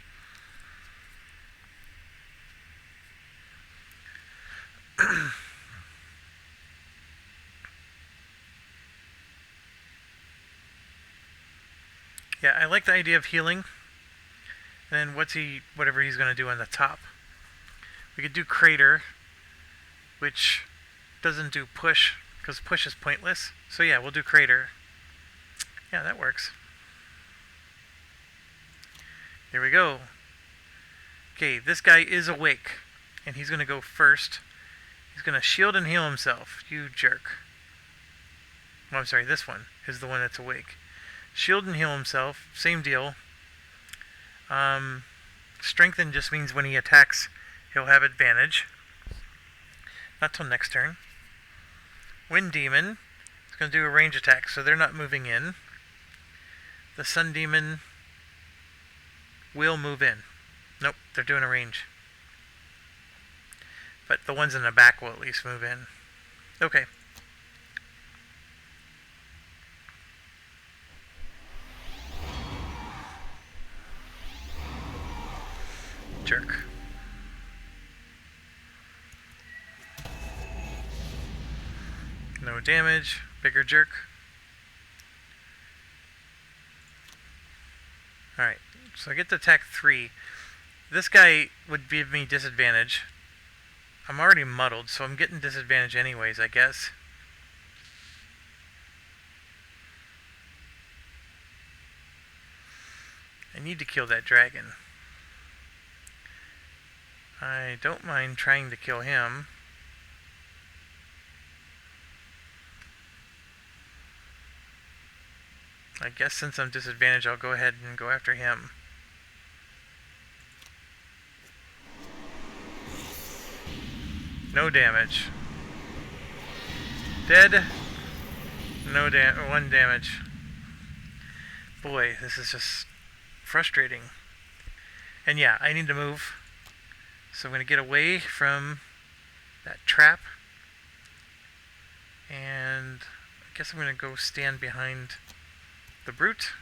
Yeah, I like the idea of healing. And then whatever he's going to do on the top. We could do Crater, which doesn't do push, because push is pointless. So yeah, we'll do Crater. Yeah, that works. Here we go. Okay, this guy is awake, and he's going to go first. He's going to shield and heal himself. You jerk. Well, I'm sorry, this one is the one that's awake. Shield and heal himself, same deal. Strengthen just means when he attacks, he'll have advantage. Not till next turn. Wind Demon is going to do a range attack, so they're not moving in. The Sun Demon will move in. Nope, they're doing a range. But the ones in the back will at least move in. Okay. Jerk. No damage. Bigger jerk. Alright, so I get to attack 3. This guy would give me disadvantage. I'm already muddled, so I'm getting disadvantage anyways, I guess. I need to kill that dragon. I don't mind trying to kill him. I guess since I'm disadvantaged, I'll go ahead and go after him. No damage. Dead. No 1 damage. Boy, this is just frustrating. And yeah, I need to move. So I'm going to get away from that trap. And I guess I'm going to go stand behind the brute.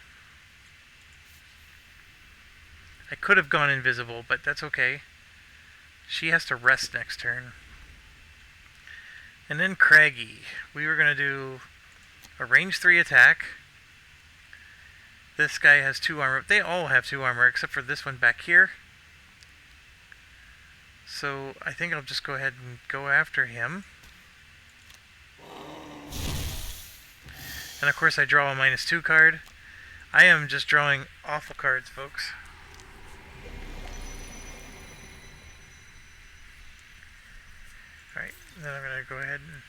I could have gone invisible, but that's okay. She has to rest next turn. And then Craggy. We were going to do a range 3 attack. This guy has 2 armor. They all have 2 armor except for this one back here. So I think I'll just go ahead and go after him. And of course I draw a -2 card. I am just drawing awful cards, folks. Alright, then I'm going to go ahead and...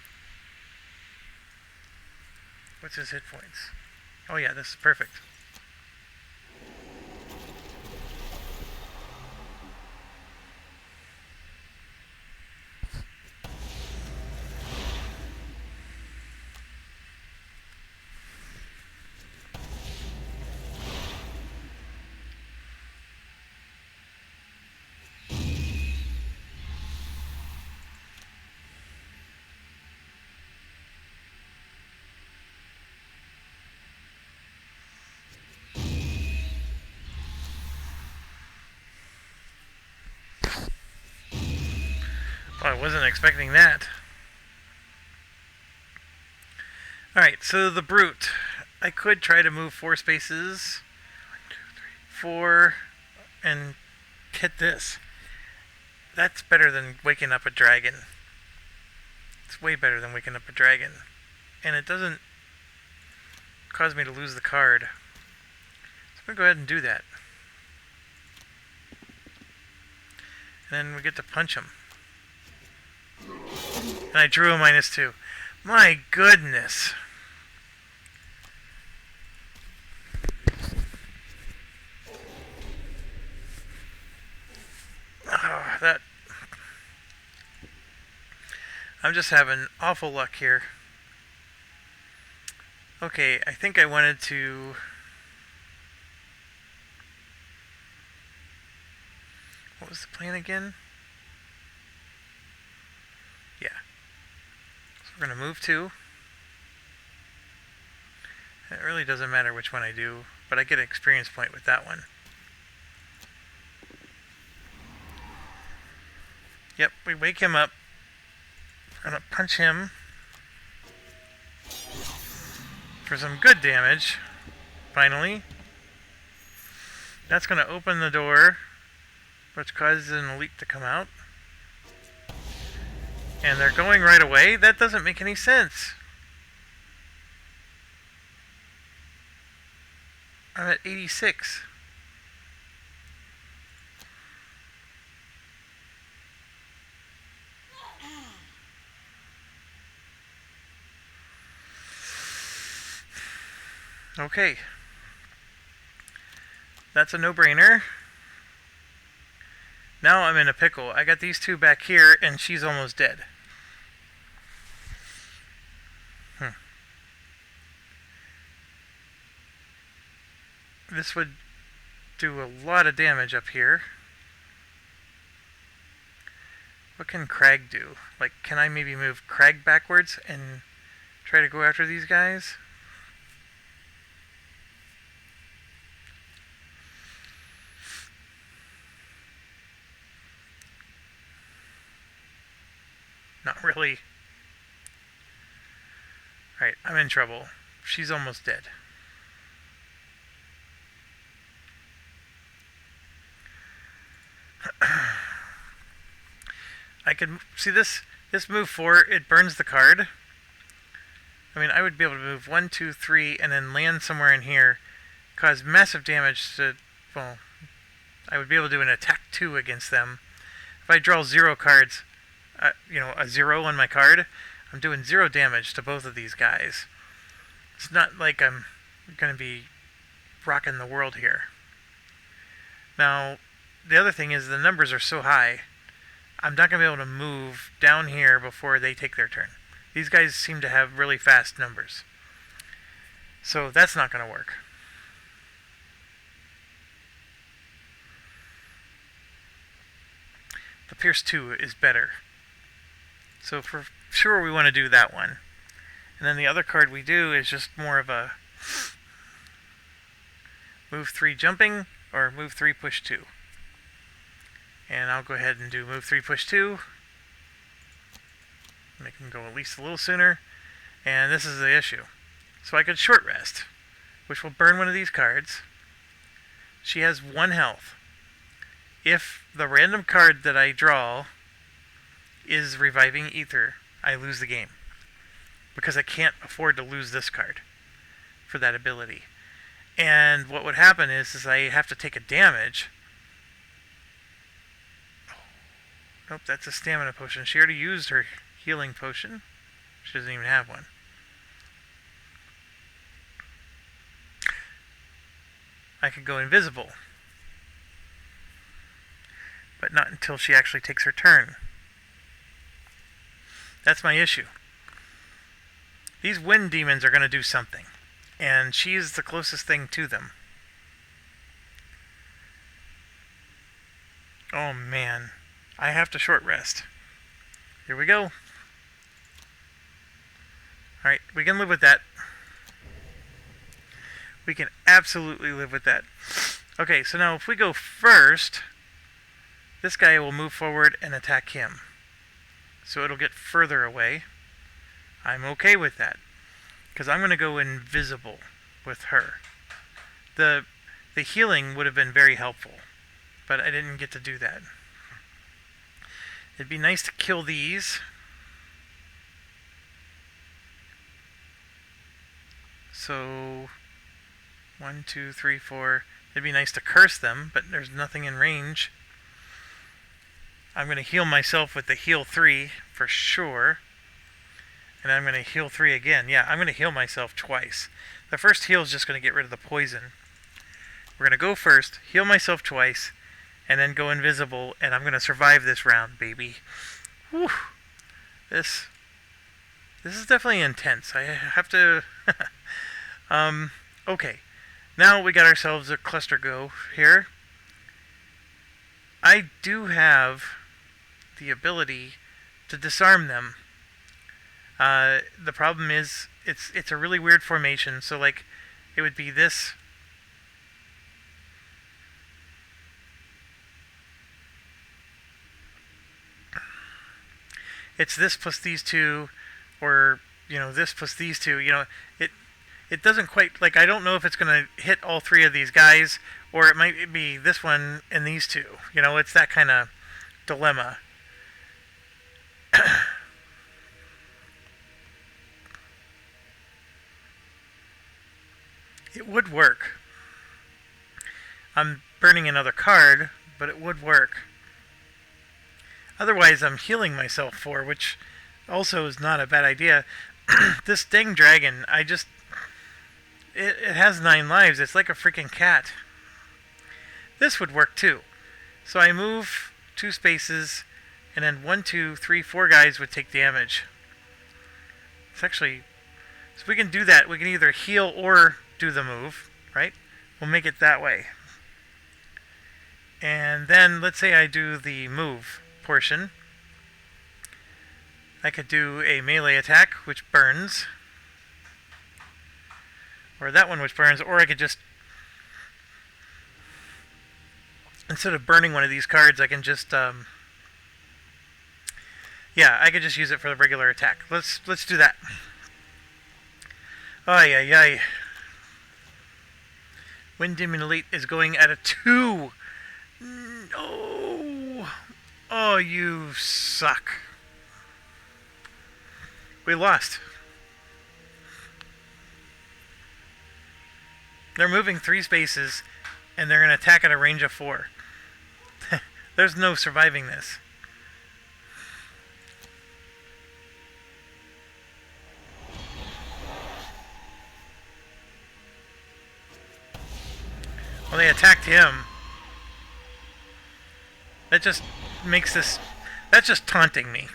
What's his hit points? Oh yeah, this is perfect. Well, I wasn't expecting that. Alright, so the brute. I could try to move 4 spaces. 1, 2, 3, 4. And hit this. That's better than waking up a dragon. It's way better than waking up a dragon. And it doesn't cause me to lose the card. So I'm going to go ahead and do that. And then we get to punch him. And I drew a -2. My goodness. I'm just having awful luck here. Okay, I think I wanted to... What was the plan again? Yeah. So we're going to move 2. It really doesn't matter which one I do, but I get an experience point with that one. Yep, we wake him up. I'm going to punch him for some good damage. Finally. That's going to open the door, which causes an elite to come out. And they're going right away? That doesn't make any sense. I'm at 86. Okay. That's a no-brainer. Now I'm in a pickle. I got these 2 back here, and she's almost dead. This would do a lot of damage up here. What can Crag do? Like, can I maybe move Crag backwards and try to go after these guys? Not really. Alright, I'm in trouble. She's almost dead. I could see this move 4, it burns the card. I mean, I would be able to move 1, 2, 3, and then land somewhere in here, cause massive damage to, well, I would be able to do an attack 2 against them. If I draw 0 cards, you know, a 0 on my card, I'm doing 0 damage to both of these guys. It's not like I'm going to be rocking the world here. Now, the other thing is the numbers are so high, I'm not going to be able to move down here before they take their turn. These guys seem to have really fast numbers. So that's not going to work. The Pierce 2 is better. So for sure we want to do that one. And then the other card we do is just more of a move 3 jumping or move 3 push 2. And I'll go ahead and do move 3 push 2. Make him go at least a little sooner. And this is the issue. So I could short rest, which will burn one of these cards. She has 1 health. If the random card that I draw is Reviving Ether, I lose the game. Because I can't afford to lose this card for that ability. And what would happen is I have to take a damage. Nope, that's a stamina potion. She already used her healing potion. She doesn't even have one. I could go invisible. But not until she actually takes her turn. That's my issue. These wind demons are going to do something. And she's the closest thing to them. Oh man. I have to short rest. Here we go. Alright, we can live with that. We can absolutely live with that. Okay, so now if we go first, this guy will move forward and attack him. So it'll get further away. I'm okay with that. Because I'm going to go invisible with her. The healing would have been very helpful. But I didn't get to do that. It'd be nice to kill these. So 1, 2, 3, 4. It'd be nice to curse them, but there's nothing in range. I'm going to heal myself with the heal 3 for sure. And I'm going to heal 3 again. Yeah, I'm going to heal myself twice. The first heal is just going to get rid of the poison. We're going to go first, heal myself twice, and then go invisible, and I'm going to survive this round, baby. Whew. This This is definitely intense. I have to. Okay. Now we got ourselves a cluster go here. I do have the ability to disarm them. The problem is it's a really weird formation. So like, it would be this. It's this plus these two, or this plus these two. It doesn't quite, like, I don't know if it's going to hit all three of these guys, or it might be this one and these two. It's that kind of dilemma. It would work. I'm burning another card, but it would work. Otherwise, I'm healing myself for, which also is not a bad idea. This dang dragon, it has 9 lives. It's like a freaking cat. This would work too. So I move 2 spaces, and then 1, 2, 3, 4 guys would take damage. It's actually... So we can do that. We can either heal or do the move, right? We'll make it that way. And then, let's say I do the move portion. I could do a melee attack, which burns. Or that one which burns, or I could just... Instead of burning one of these cards, I can just... Yeah, I could just use it for the regular attack. Let's do that. Ay, ay, ay. Wind Elite is going at a 2. No. Oh, you suck. We lost. They're moving 3 spaces, and they're going to attack at a range of 4. There's no surviving this. Well, they attacked him. That just makes this... That's just taunting me.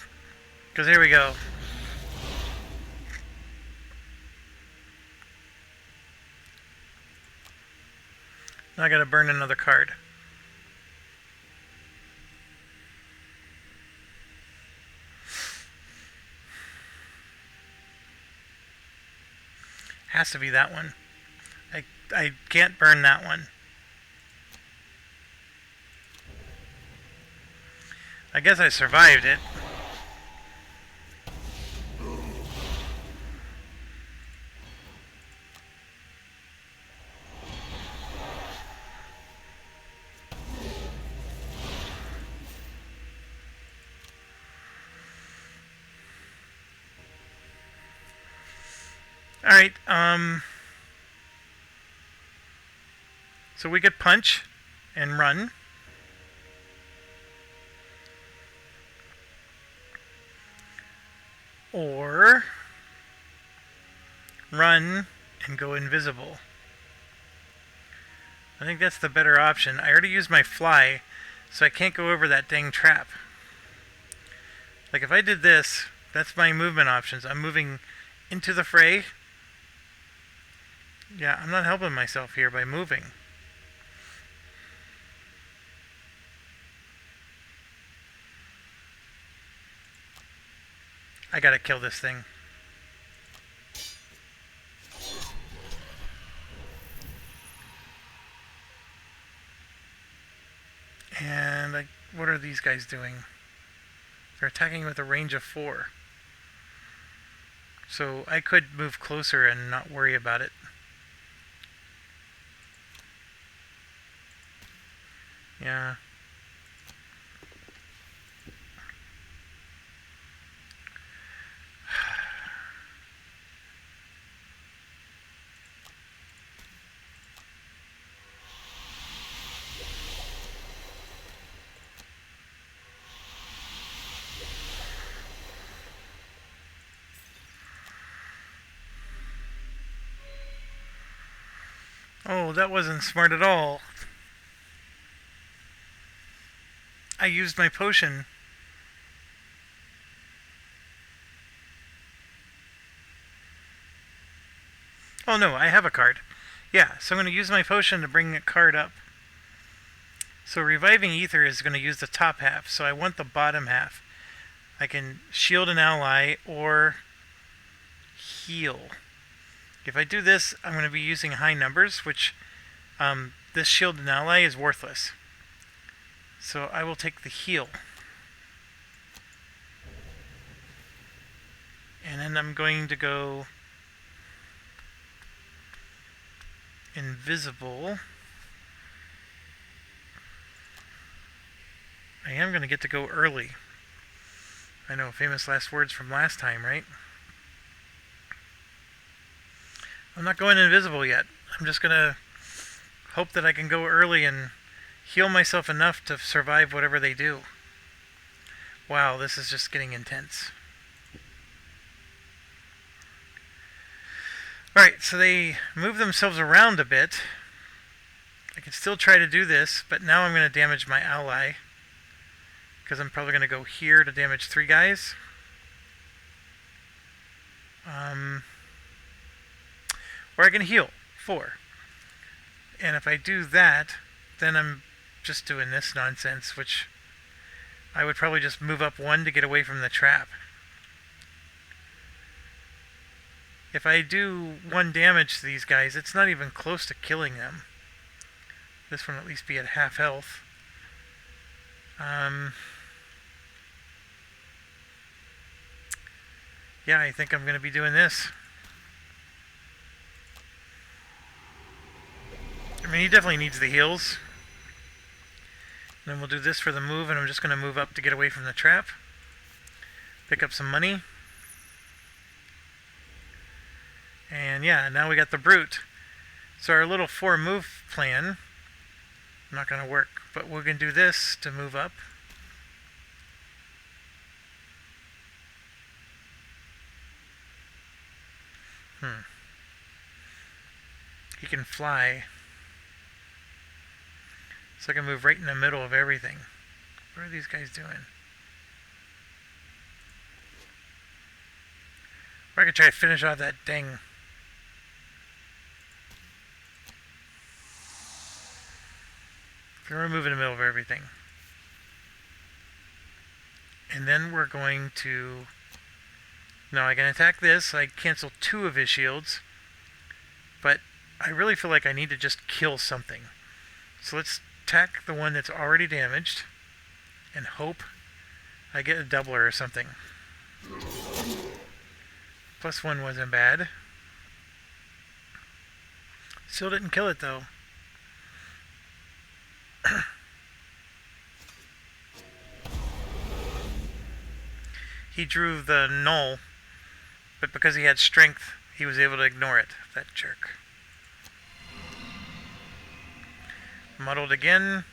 Because here we go. Now I gotta burn another card. Has to be that one. I can't burn that one. I guess I survived it. Alright, so we could punch and run. Or run and go invisible. I think that's the better option. I already used my fly, so I can't go over that dang trap. Like if I did this, that's my movement options. I'm moving into the fray. Yeah, I'm not helping myself here by moving. I gotta kill this thing. And what are these guys doing? They're attacking with a range of 4. So I could move closer and not worry about it. Yeah. Oh, that wasn't smart at all. I used my potion. Oh no, I have a card. Yeah, so I'm going to use my potion to bring a card up. So Reviving Ether is going to use the top half, so I want the bottom half. I can shield an ally or heal. If I do this, I'm going to be using high numbers, which this shield an ally is worthless. So I will take the heal. And then I'm going to go invisible. I am going to get to go early. I know, famous last words from last time, right? I'm not going invisible yet. I'm just going to hope that I can go early and heal myself enough to survive whatever they do. Wow, this is just getting intense. Alright, so they move themselves around a bit. I can still try to do this, but now I'm going to damage my ally. Because I'm probably going to go here to damage 3 guys. Or I can heal 4. And if I do that, then I'm just doing this nonsense, which I would probably just move up 1 to get away from the trap. If I do 1 damage to these guys, it's not even close to killing them. This one will at least be at half health. Yeah, I think I'm going to be doing this. I mean, he definitely needs the heals. And then we'll do this for the move, and I'm just going to move up to get away from the trap. Pick up some money. And yeah, now we got the brute. So our little 4 move plan, not going to work, but we're going to do this to move up. He can fly. So I can move right in the middle of everything. What are these guys doing? Or I could try to finish off that dang. We're going to move in the middle of everything. And then we're going to... No, I can attack this. I cancel 2 of his shields. But I really feel like I need to just kill something. So let's attack the one that's already damaged. And hope I get a doubler or something. +1 wasn't bad. Still didn't kill it though. He drew the null, but because he had strength, he was able to ignore it. That jerk. Muddled again.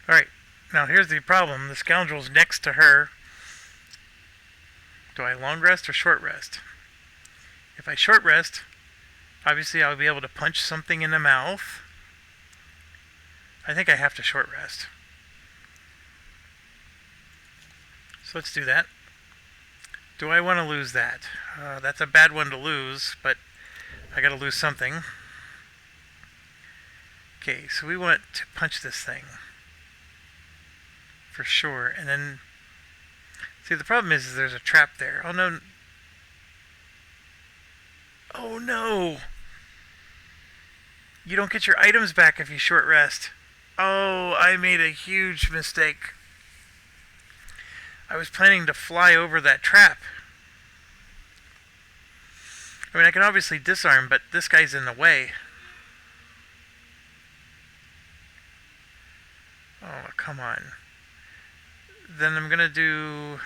Alright, now here's the problem. The scoundrel's next to her. Do I long rest or short rest? If I short rest, obviously I'll be able to punch something in the mouth. I think I have to short rest. So let's do that. Do I want to lose that? That's a bad one to lose, but I gotta lose something. Okay, so we want to punch this thing. For sure, and then... See, the problem is there's a trap there. Oh no. Oh no! You don't get your items back if you short rest. Oh, I made a huge mistake. I was planning to fly over that trap. I mean, I can obviously disarm, but this guy's in the way. Oh, come on. Then I'm gonna do...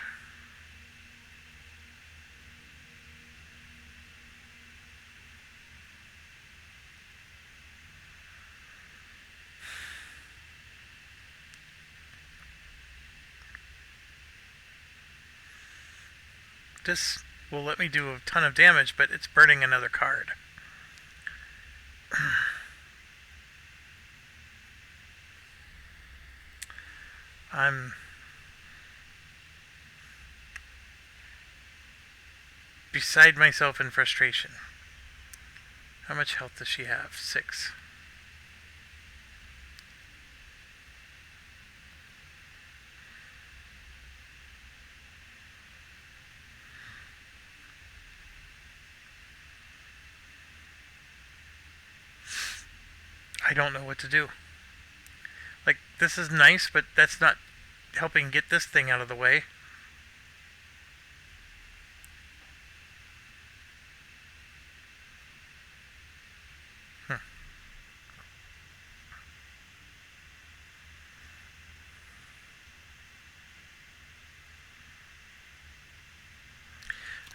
this will let me do a ton of damage, but it's burning another card. I'm beside myself in frustration. How much health does she have? 6. I don't know what to do. Like, this is nice, but that's not helping get this thing out of the way.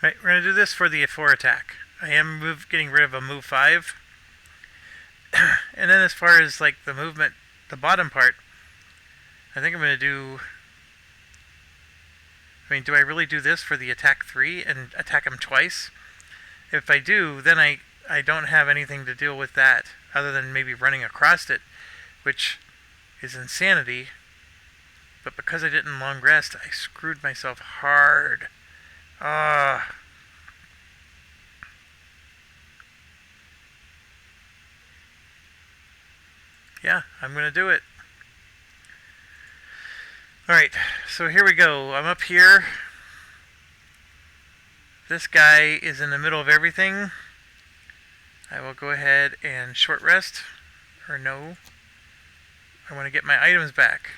Alright, we're going to do this for the 4 attack. I am getting rid of a move 5. And then as far as like the movement, the bottom part, I think I'm going to do... I mean, do I really do this for the attack 3 and attack him twice? If I do, then I don't have anything to deal with that other than maybe running across it, which is insanity. But because I didn't long rest, I screwed myself hard. Yeah, I'm going to do it. Alright, so here we go. I'm up here. This guy is in the middle of everything. I will go ahead and short rest. Or no. I want to get my items back.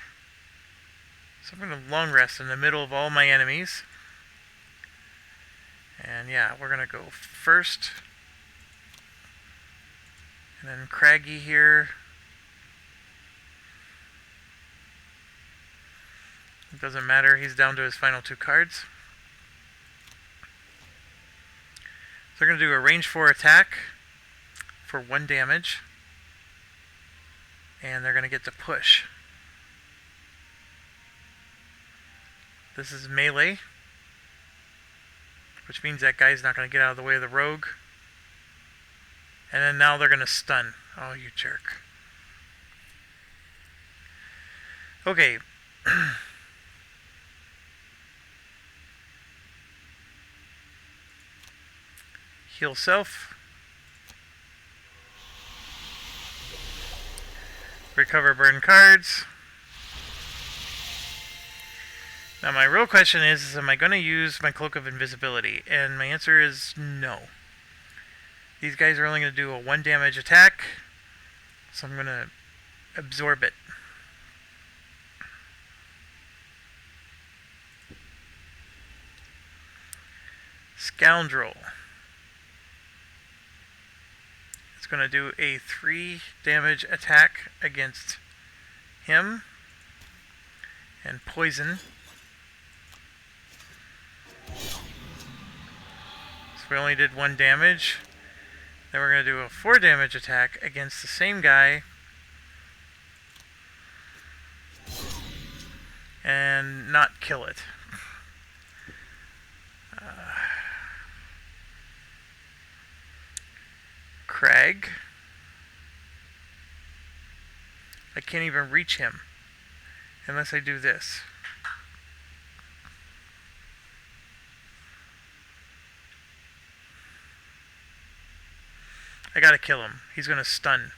So I'm going to long rest in the middle of all my enemies. And yeah, we're going to go first. And then Craggy here. It doesn't matter, he's down to his final 2 cards. So we're going to do a range 4 attack for 1 damage. And they're going to get to push. This is melee, which means that guy's not going to get out of the way of the rogue. And then now they're going to stun. Oh, you jerk. Okay. Heal self. Recover burn cards. Now my real question is am I going to use my Cloak of Invisibility? And my answer is no. These guys are only going to do a 1 damage attack, so I'm going to absorb it. Scoundrel. It's going to do a 3 damage attack against him. And poison. So we only did 1 damage. Then we're going to do a 4 damage attack against the same guy. And not kill it. Crag. I can't even reach him unless I do this. I gotta kill him. He's gonna stun.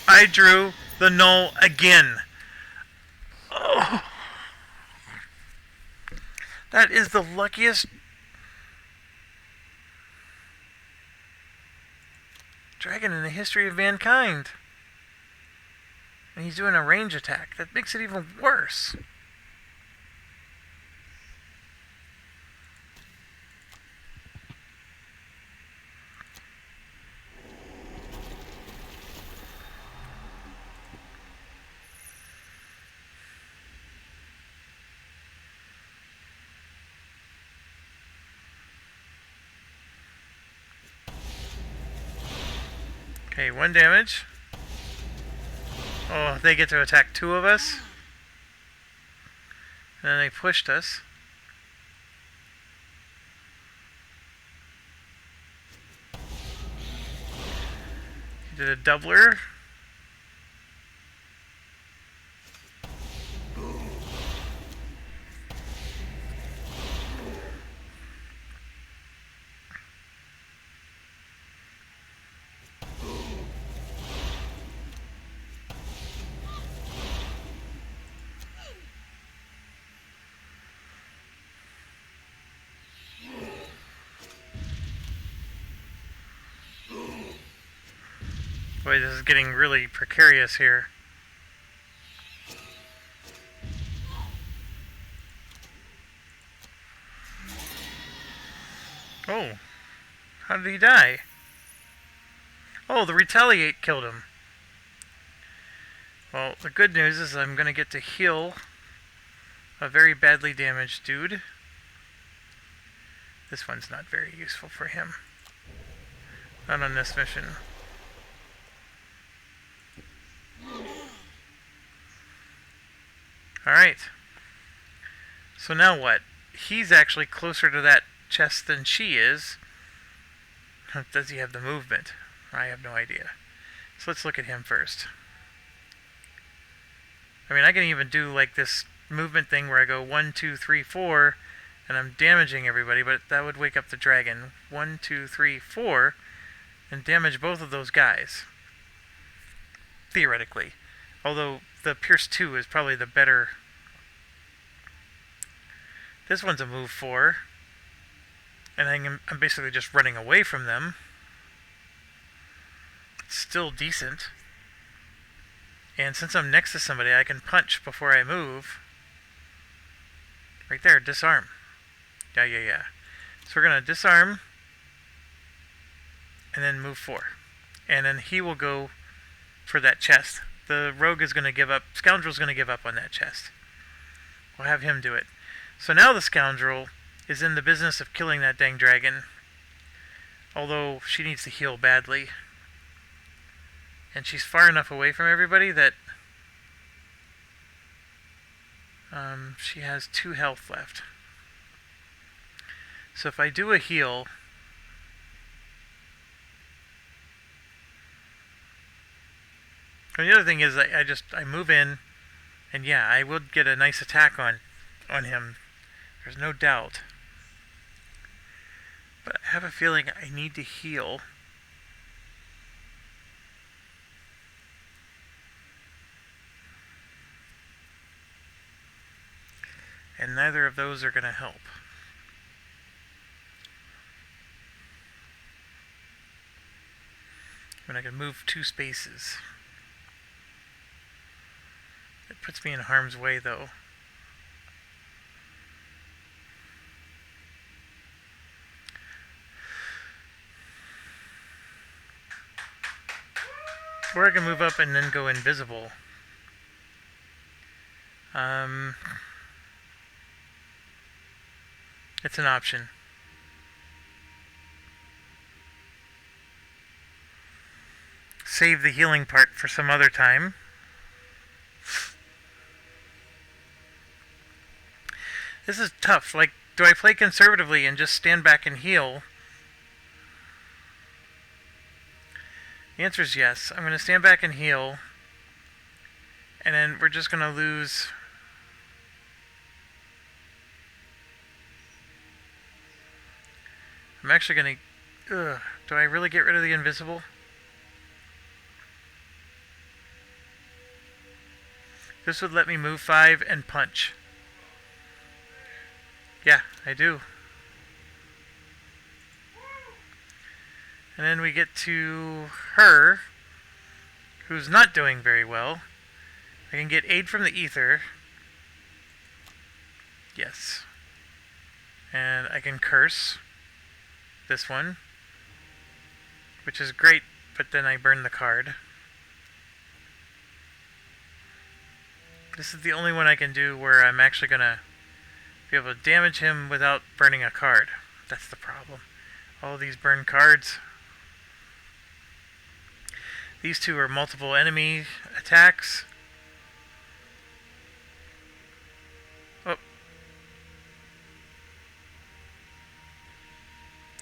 I drew the null again. Oh. That is the luckiest dragon in the history of mankind. And he's doing a range attack. That makes it even worse. Okay, 1 damage. Oh, they get to attack 2 of us. And then they pushed us. He did a doubler. Boy, this is getting really precarious here. Oh, how did he die? Oh, the retaliate killed him. Well, the good news is I'm going to get to heal a very badly damaged dude. This one's not very useful for him. Not on this mission. Alright. So now what? He's actually closer to that chest than she is. Does he have the movement? I have no idea. So let's look at him first. I mean, I can even do like this movement thing where I go 1, 2, 3, 4, and I'm damaging everybody, but that would wake up the dragon. 1, 2, 3, 4, and damage both of those guys. Theoretically. Although the Pierce 2 is probably the better. This one's a move 4. And I'm basically just running away from them. It's still decent. And since I'm next to somebody, I can punch before I move. Right there, disarm. Yeah. So we're going to disarm. And then move 4. And then he will go for that chest. The rogue is going to give up. Scoundrel's going to give up on that chest. We'll have him do it. So now the scoundrel is in the business of killing that dang dragon. Although she needs to heal badly. And she's far enough away from everybody that she has 2 health left. So if I do a heal, and the other thing is I move in, and yeah, I would get a nice attack on him. There's no doubt. But I have a feeling I need to heal. And neither of those are going to help. When I can move 2 spaces. It puts me in harm's way, though. Or I can move up and then go invisible. It's an option. Save the healing part for some other time. This is tough. Like, do I play conservatively and just stand back and heal? The answer is yes. I'm going to stand back and heal. And then we're just going to lose. I'm actually going to. Do I really get rid of the invisible? This would let me move 5 and punch. Yeah, I do. And then we get to her, who's not doing very well. I can get aid from the ether. Yes. And I can curse this one, which is great, but then I burn the card. This is the only one I can do where I'm actually going to be able to damage him without burning a card. That's the problem. All these burn cards. These two are multiple enemy attacks. Oh.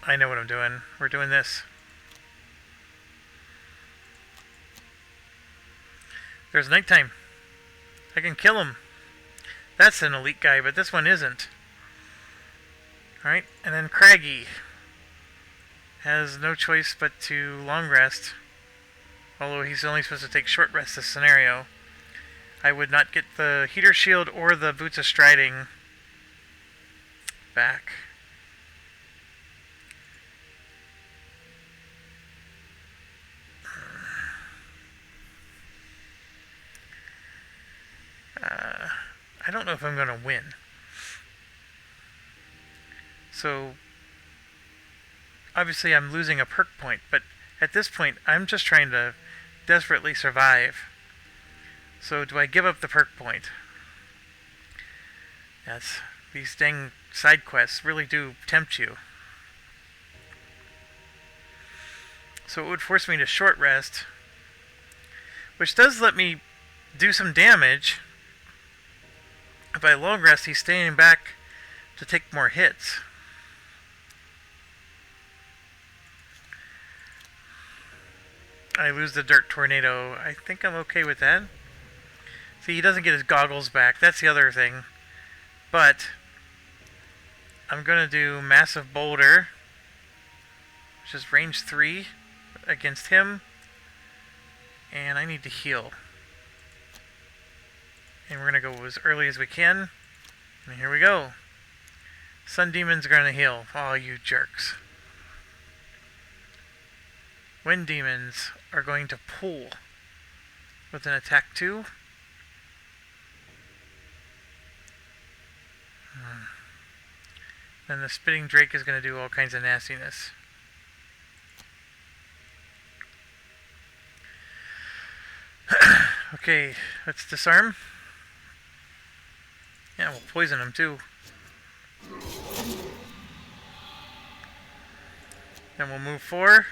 I know what I'm doing. We're doing this. There's nighttime. I can kill him. That's an elite guy, but this one isn't. Alright, and then Craggy has no choice but to long rest. Although he's only supposed to take short rest this scenario. I would not get the heater shield or the boots of striding back. I don't know if I'm going to win. So, obviously I'm losing a perk point, but at this point I'm just trying to desperately survive. So do I give up the perk point? Yes, these dang side quests really do tempt you. So it would force me to short rest, which does let me do some damage. If I long rest, he's staying back to take more hits. I lose the dirt tornado. I think I'm okay with that. See, he doesn't get his goggles back. That's the other thing. But I'm going to do Massive Boulder, which is range 3 against him. And I need to heal. And we're going to go as early as we can. And here we go. Sun Demon's going to heal. Oh, you jerks. Wind Demons are going to pull with an attack 2. Then the Spitting Drake is going to do all kinds of nastiness. Okay, let's disarm. Yeah, we'll poison him too. Then we'll move 4.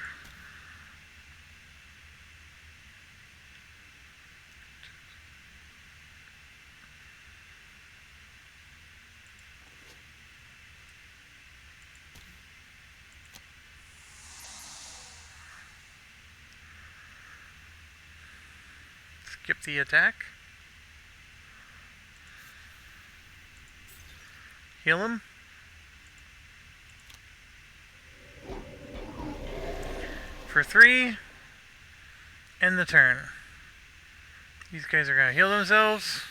Skip the attack. Heal him. For 3. End the turn. These guys are going to heal themselves.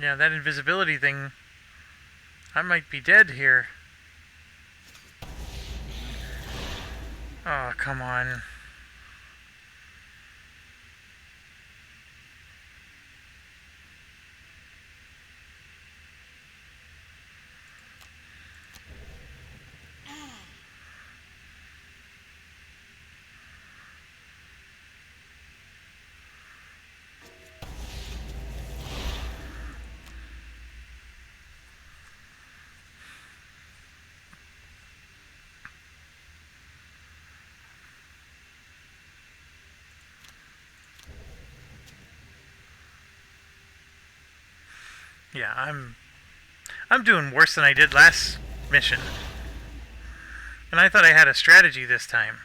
Yeah, that invisibility thing, I might be dead here. Oh, come on. Yeah, I'm doing worse than I did last mission. And I thought I had a strategy this time.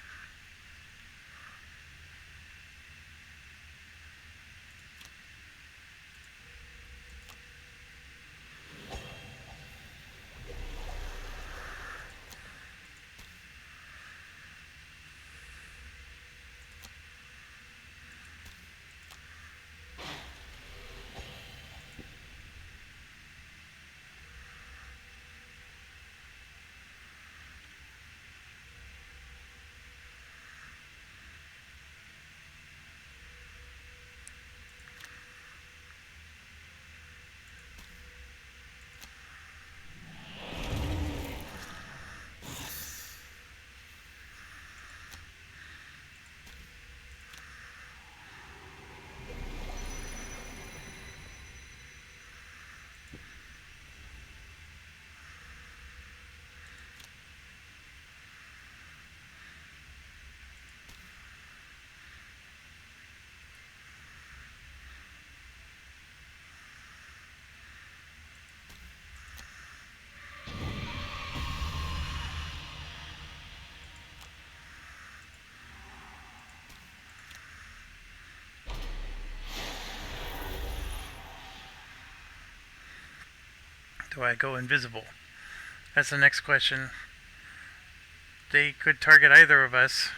do I go invisible? That's the next question. They could target either of us.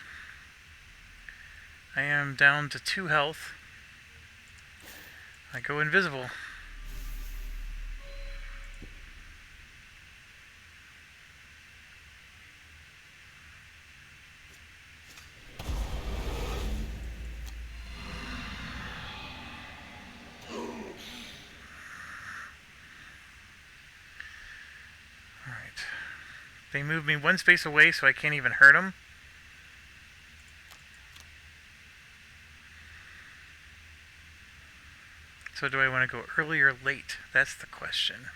I am down to 2 health. I go invisible. Alright. They moved me 1 space away, so I can't even hurt them. So do I want to go early or late? That's the question.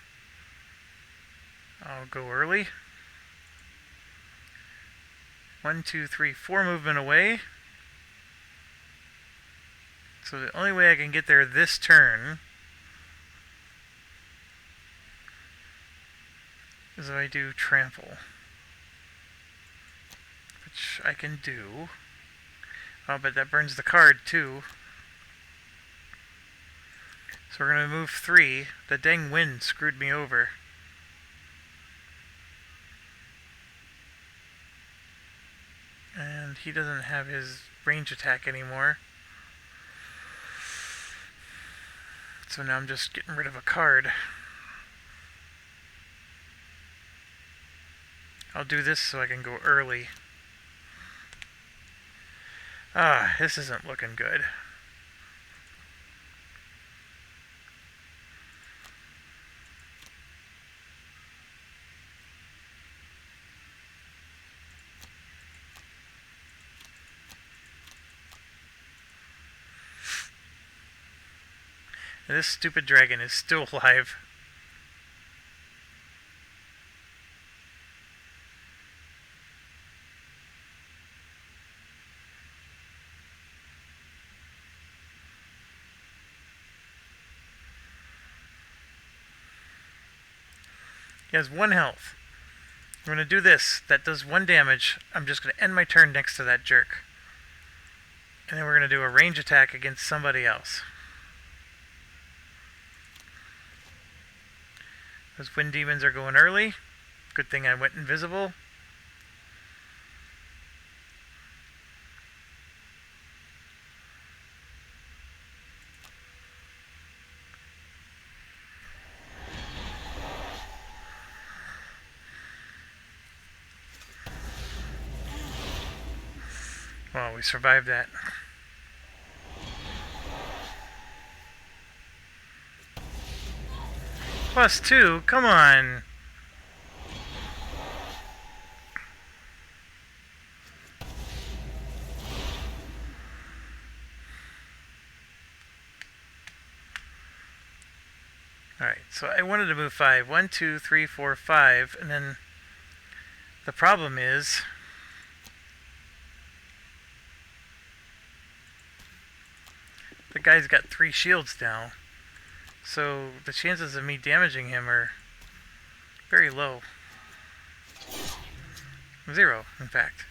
I'll go early. 1, 2, 3, 4 movement away. So the only way I can get there this turn is if I do trample, which I can do. Oh, but that burns the card too. So we're going to move 3. The dang wind screwed me over. And he doesn't have his range attack anymore. So now I'm just getting rid of a card. I'll do this so I can go early. Ah, this isn't looking good. And this stupid dragon is still alive. He has 1 health. I'm going to do this. That does 1 damage. I'm just going to end my turn next to that jerk. And then we're going to do a range attack against somebody else. Those wind demons are going early. Good thing I went invisible. Well, we survived that. +2, come on. Alright, so I wanted to move 5. 1, 2, 3, 4, 5, and then the problem is the guy's got 3 shields now. So the chances of me damaging him are very low. 0, in fact.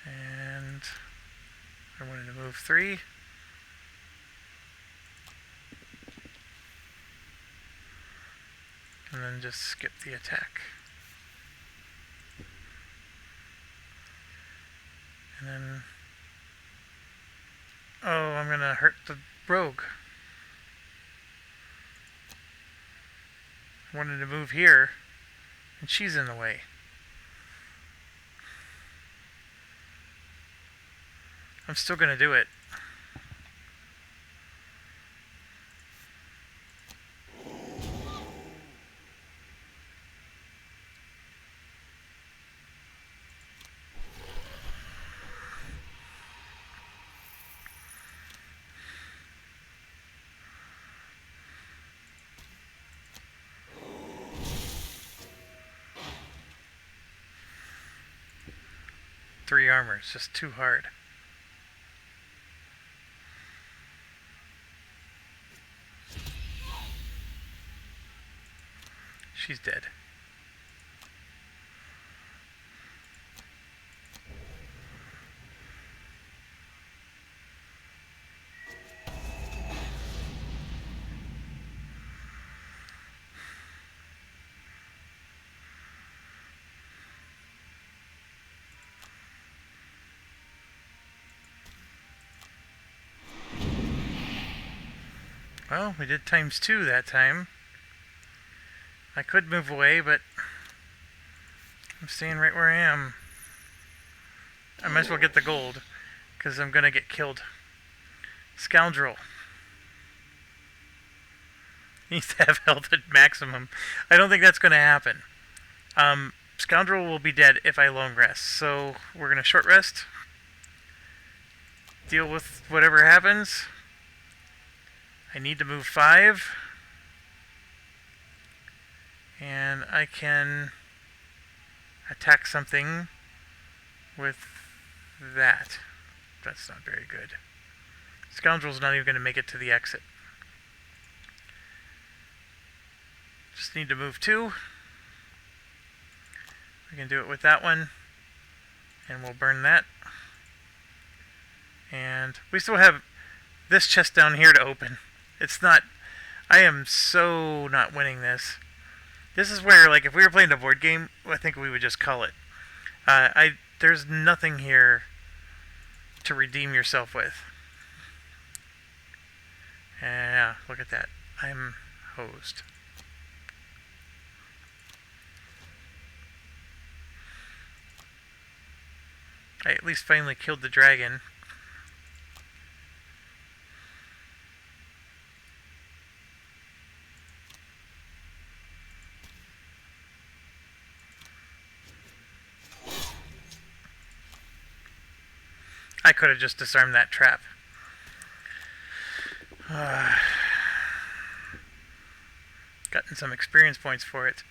And I wanted to move 3. And then just skip the attack. And then... oh, I'm gonna hurt the rogue. I wanted to move here, and she's in the way. I'm still gonna do it. Three armor, it's just too hard. She's dead. Well, we did ×2 that time. I could move away, but I'm staying right where I am. I might as well get the gold, because I'm gonna get killed. Scoundrel. Needs to have health at maximum. I don't think that's gonna happen. Scoundrel will be dead if I long rest, so we're gonna short rest. Deal with whatever happens. I need to move 5. And I can attack something with that. That's not very good. Scoundrel's not even going to make it to the exit. Just need to move 2. We can do it with that one. And we'll burn that. And we still have this chest down here to open. It's not... I am so not winning this. This is where, like, if we were playing a board game, I think we would just call it. There's nothing here to redeem yourself with. Yeah, look at that. I'm hosed. I at least finally killed the dragon. I could have just disarmed that trap. Gotten some experience points for it.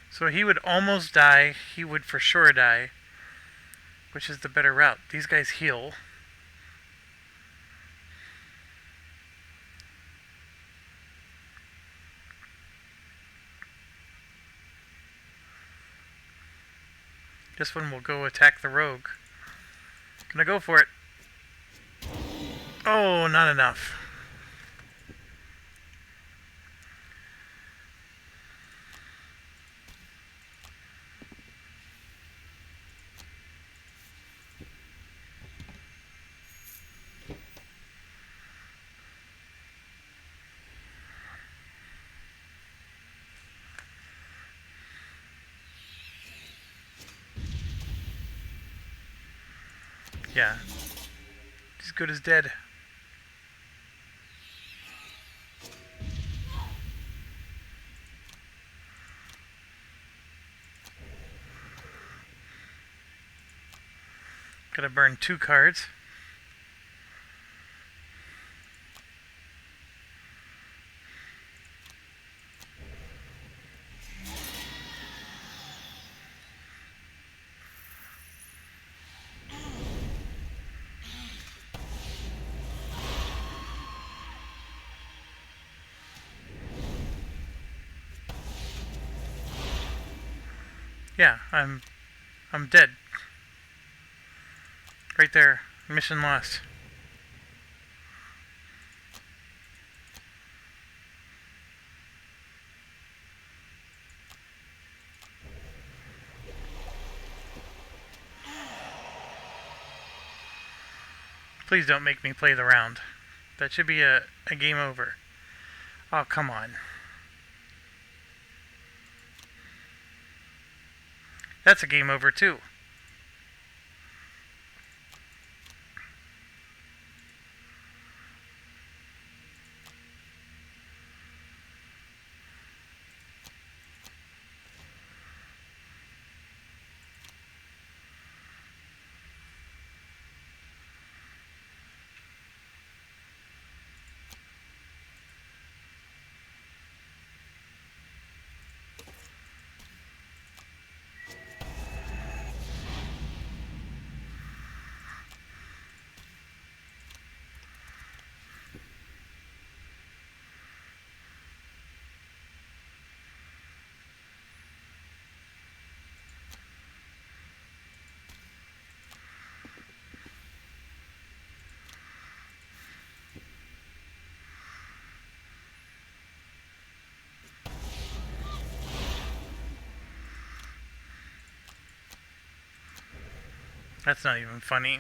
So he would almost die. He would for sure die. Which is the better route? These guys heal. This one will go attack the rogue. Gonna go for it. Oh, not enough. Yeah. He's good as dead. Gotta burn 2 cards. Yeah, I'm dead. Right there. Mission lost. Please don't make me play the round. That should be a game over. Oh, come on. That's a game over too. That's not even funny.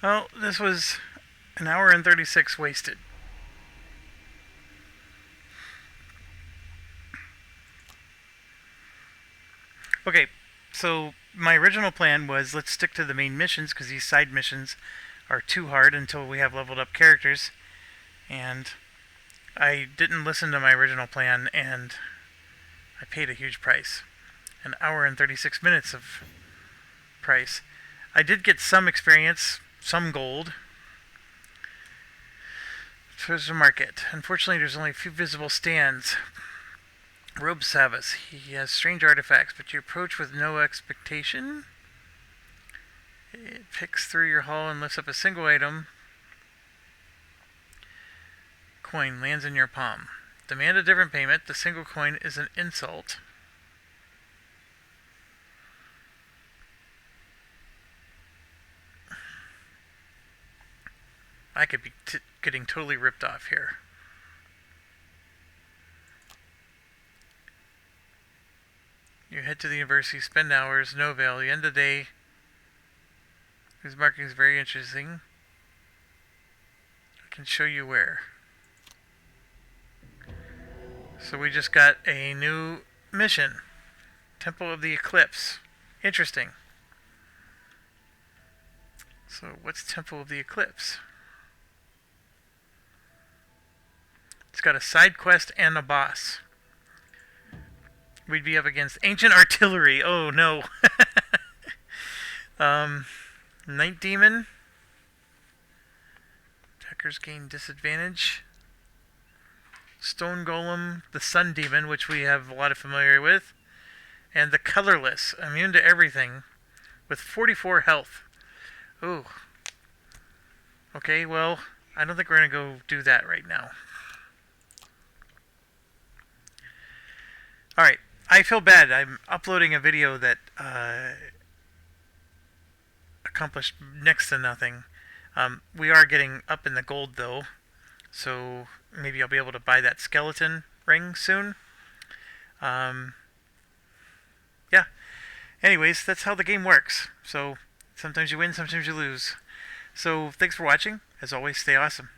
Well, this was an hour and 36 wasted. Okay, so my original plan was let's stick to the main missions because these side missions are too hard until we have leveled up characters. And I didn't listen to my original plan and I paid a huge price. An hour and 36 minutes of price. I did get some experience, some gold. Treasure market. Unfortunately, there's only a few visible stands. Robe Savas. He has strange artifacts, but you approach with no expectation. It picks through your hull and lifts up a single item. Coin lands in your palm. Demand a different payment. The single coin is an insult. I could be getting totally ripped off here. You head to the university, spend hours, no avail. You end the day. This marking is very interesting. I can show you where. So we just got a new mission. Temple of the Eclipse. Interesting. So what's Temple of the Eclipse? It's got a side quest and a boss. We'd be up against ancient artillery. Oh no. Night Demon. Attackers gain disadvantage. Stone Golem, the Sun Demon, which we have a lot of familiarity with. And the Colorless, immune to everything, with 44 health. Ooh. Okay, well, I don't think we're going to go do that right now. Alright, I feel bad. I'm uploading a video that accomplished next to nothing. We are getting up in the gold, though, so maybe I'll be able to buy that skeleton ring soon. Yeah. Anyways, that's how the game works. So sometimes you win, sometimes you lose. So thanks for watching. As always, stay awesome.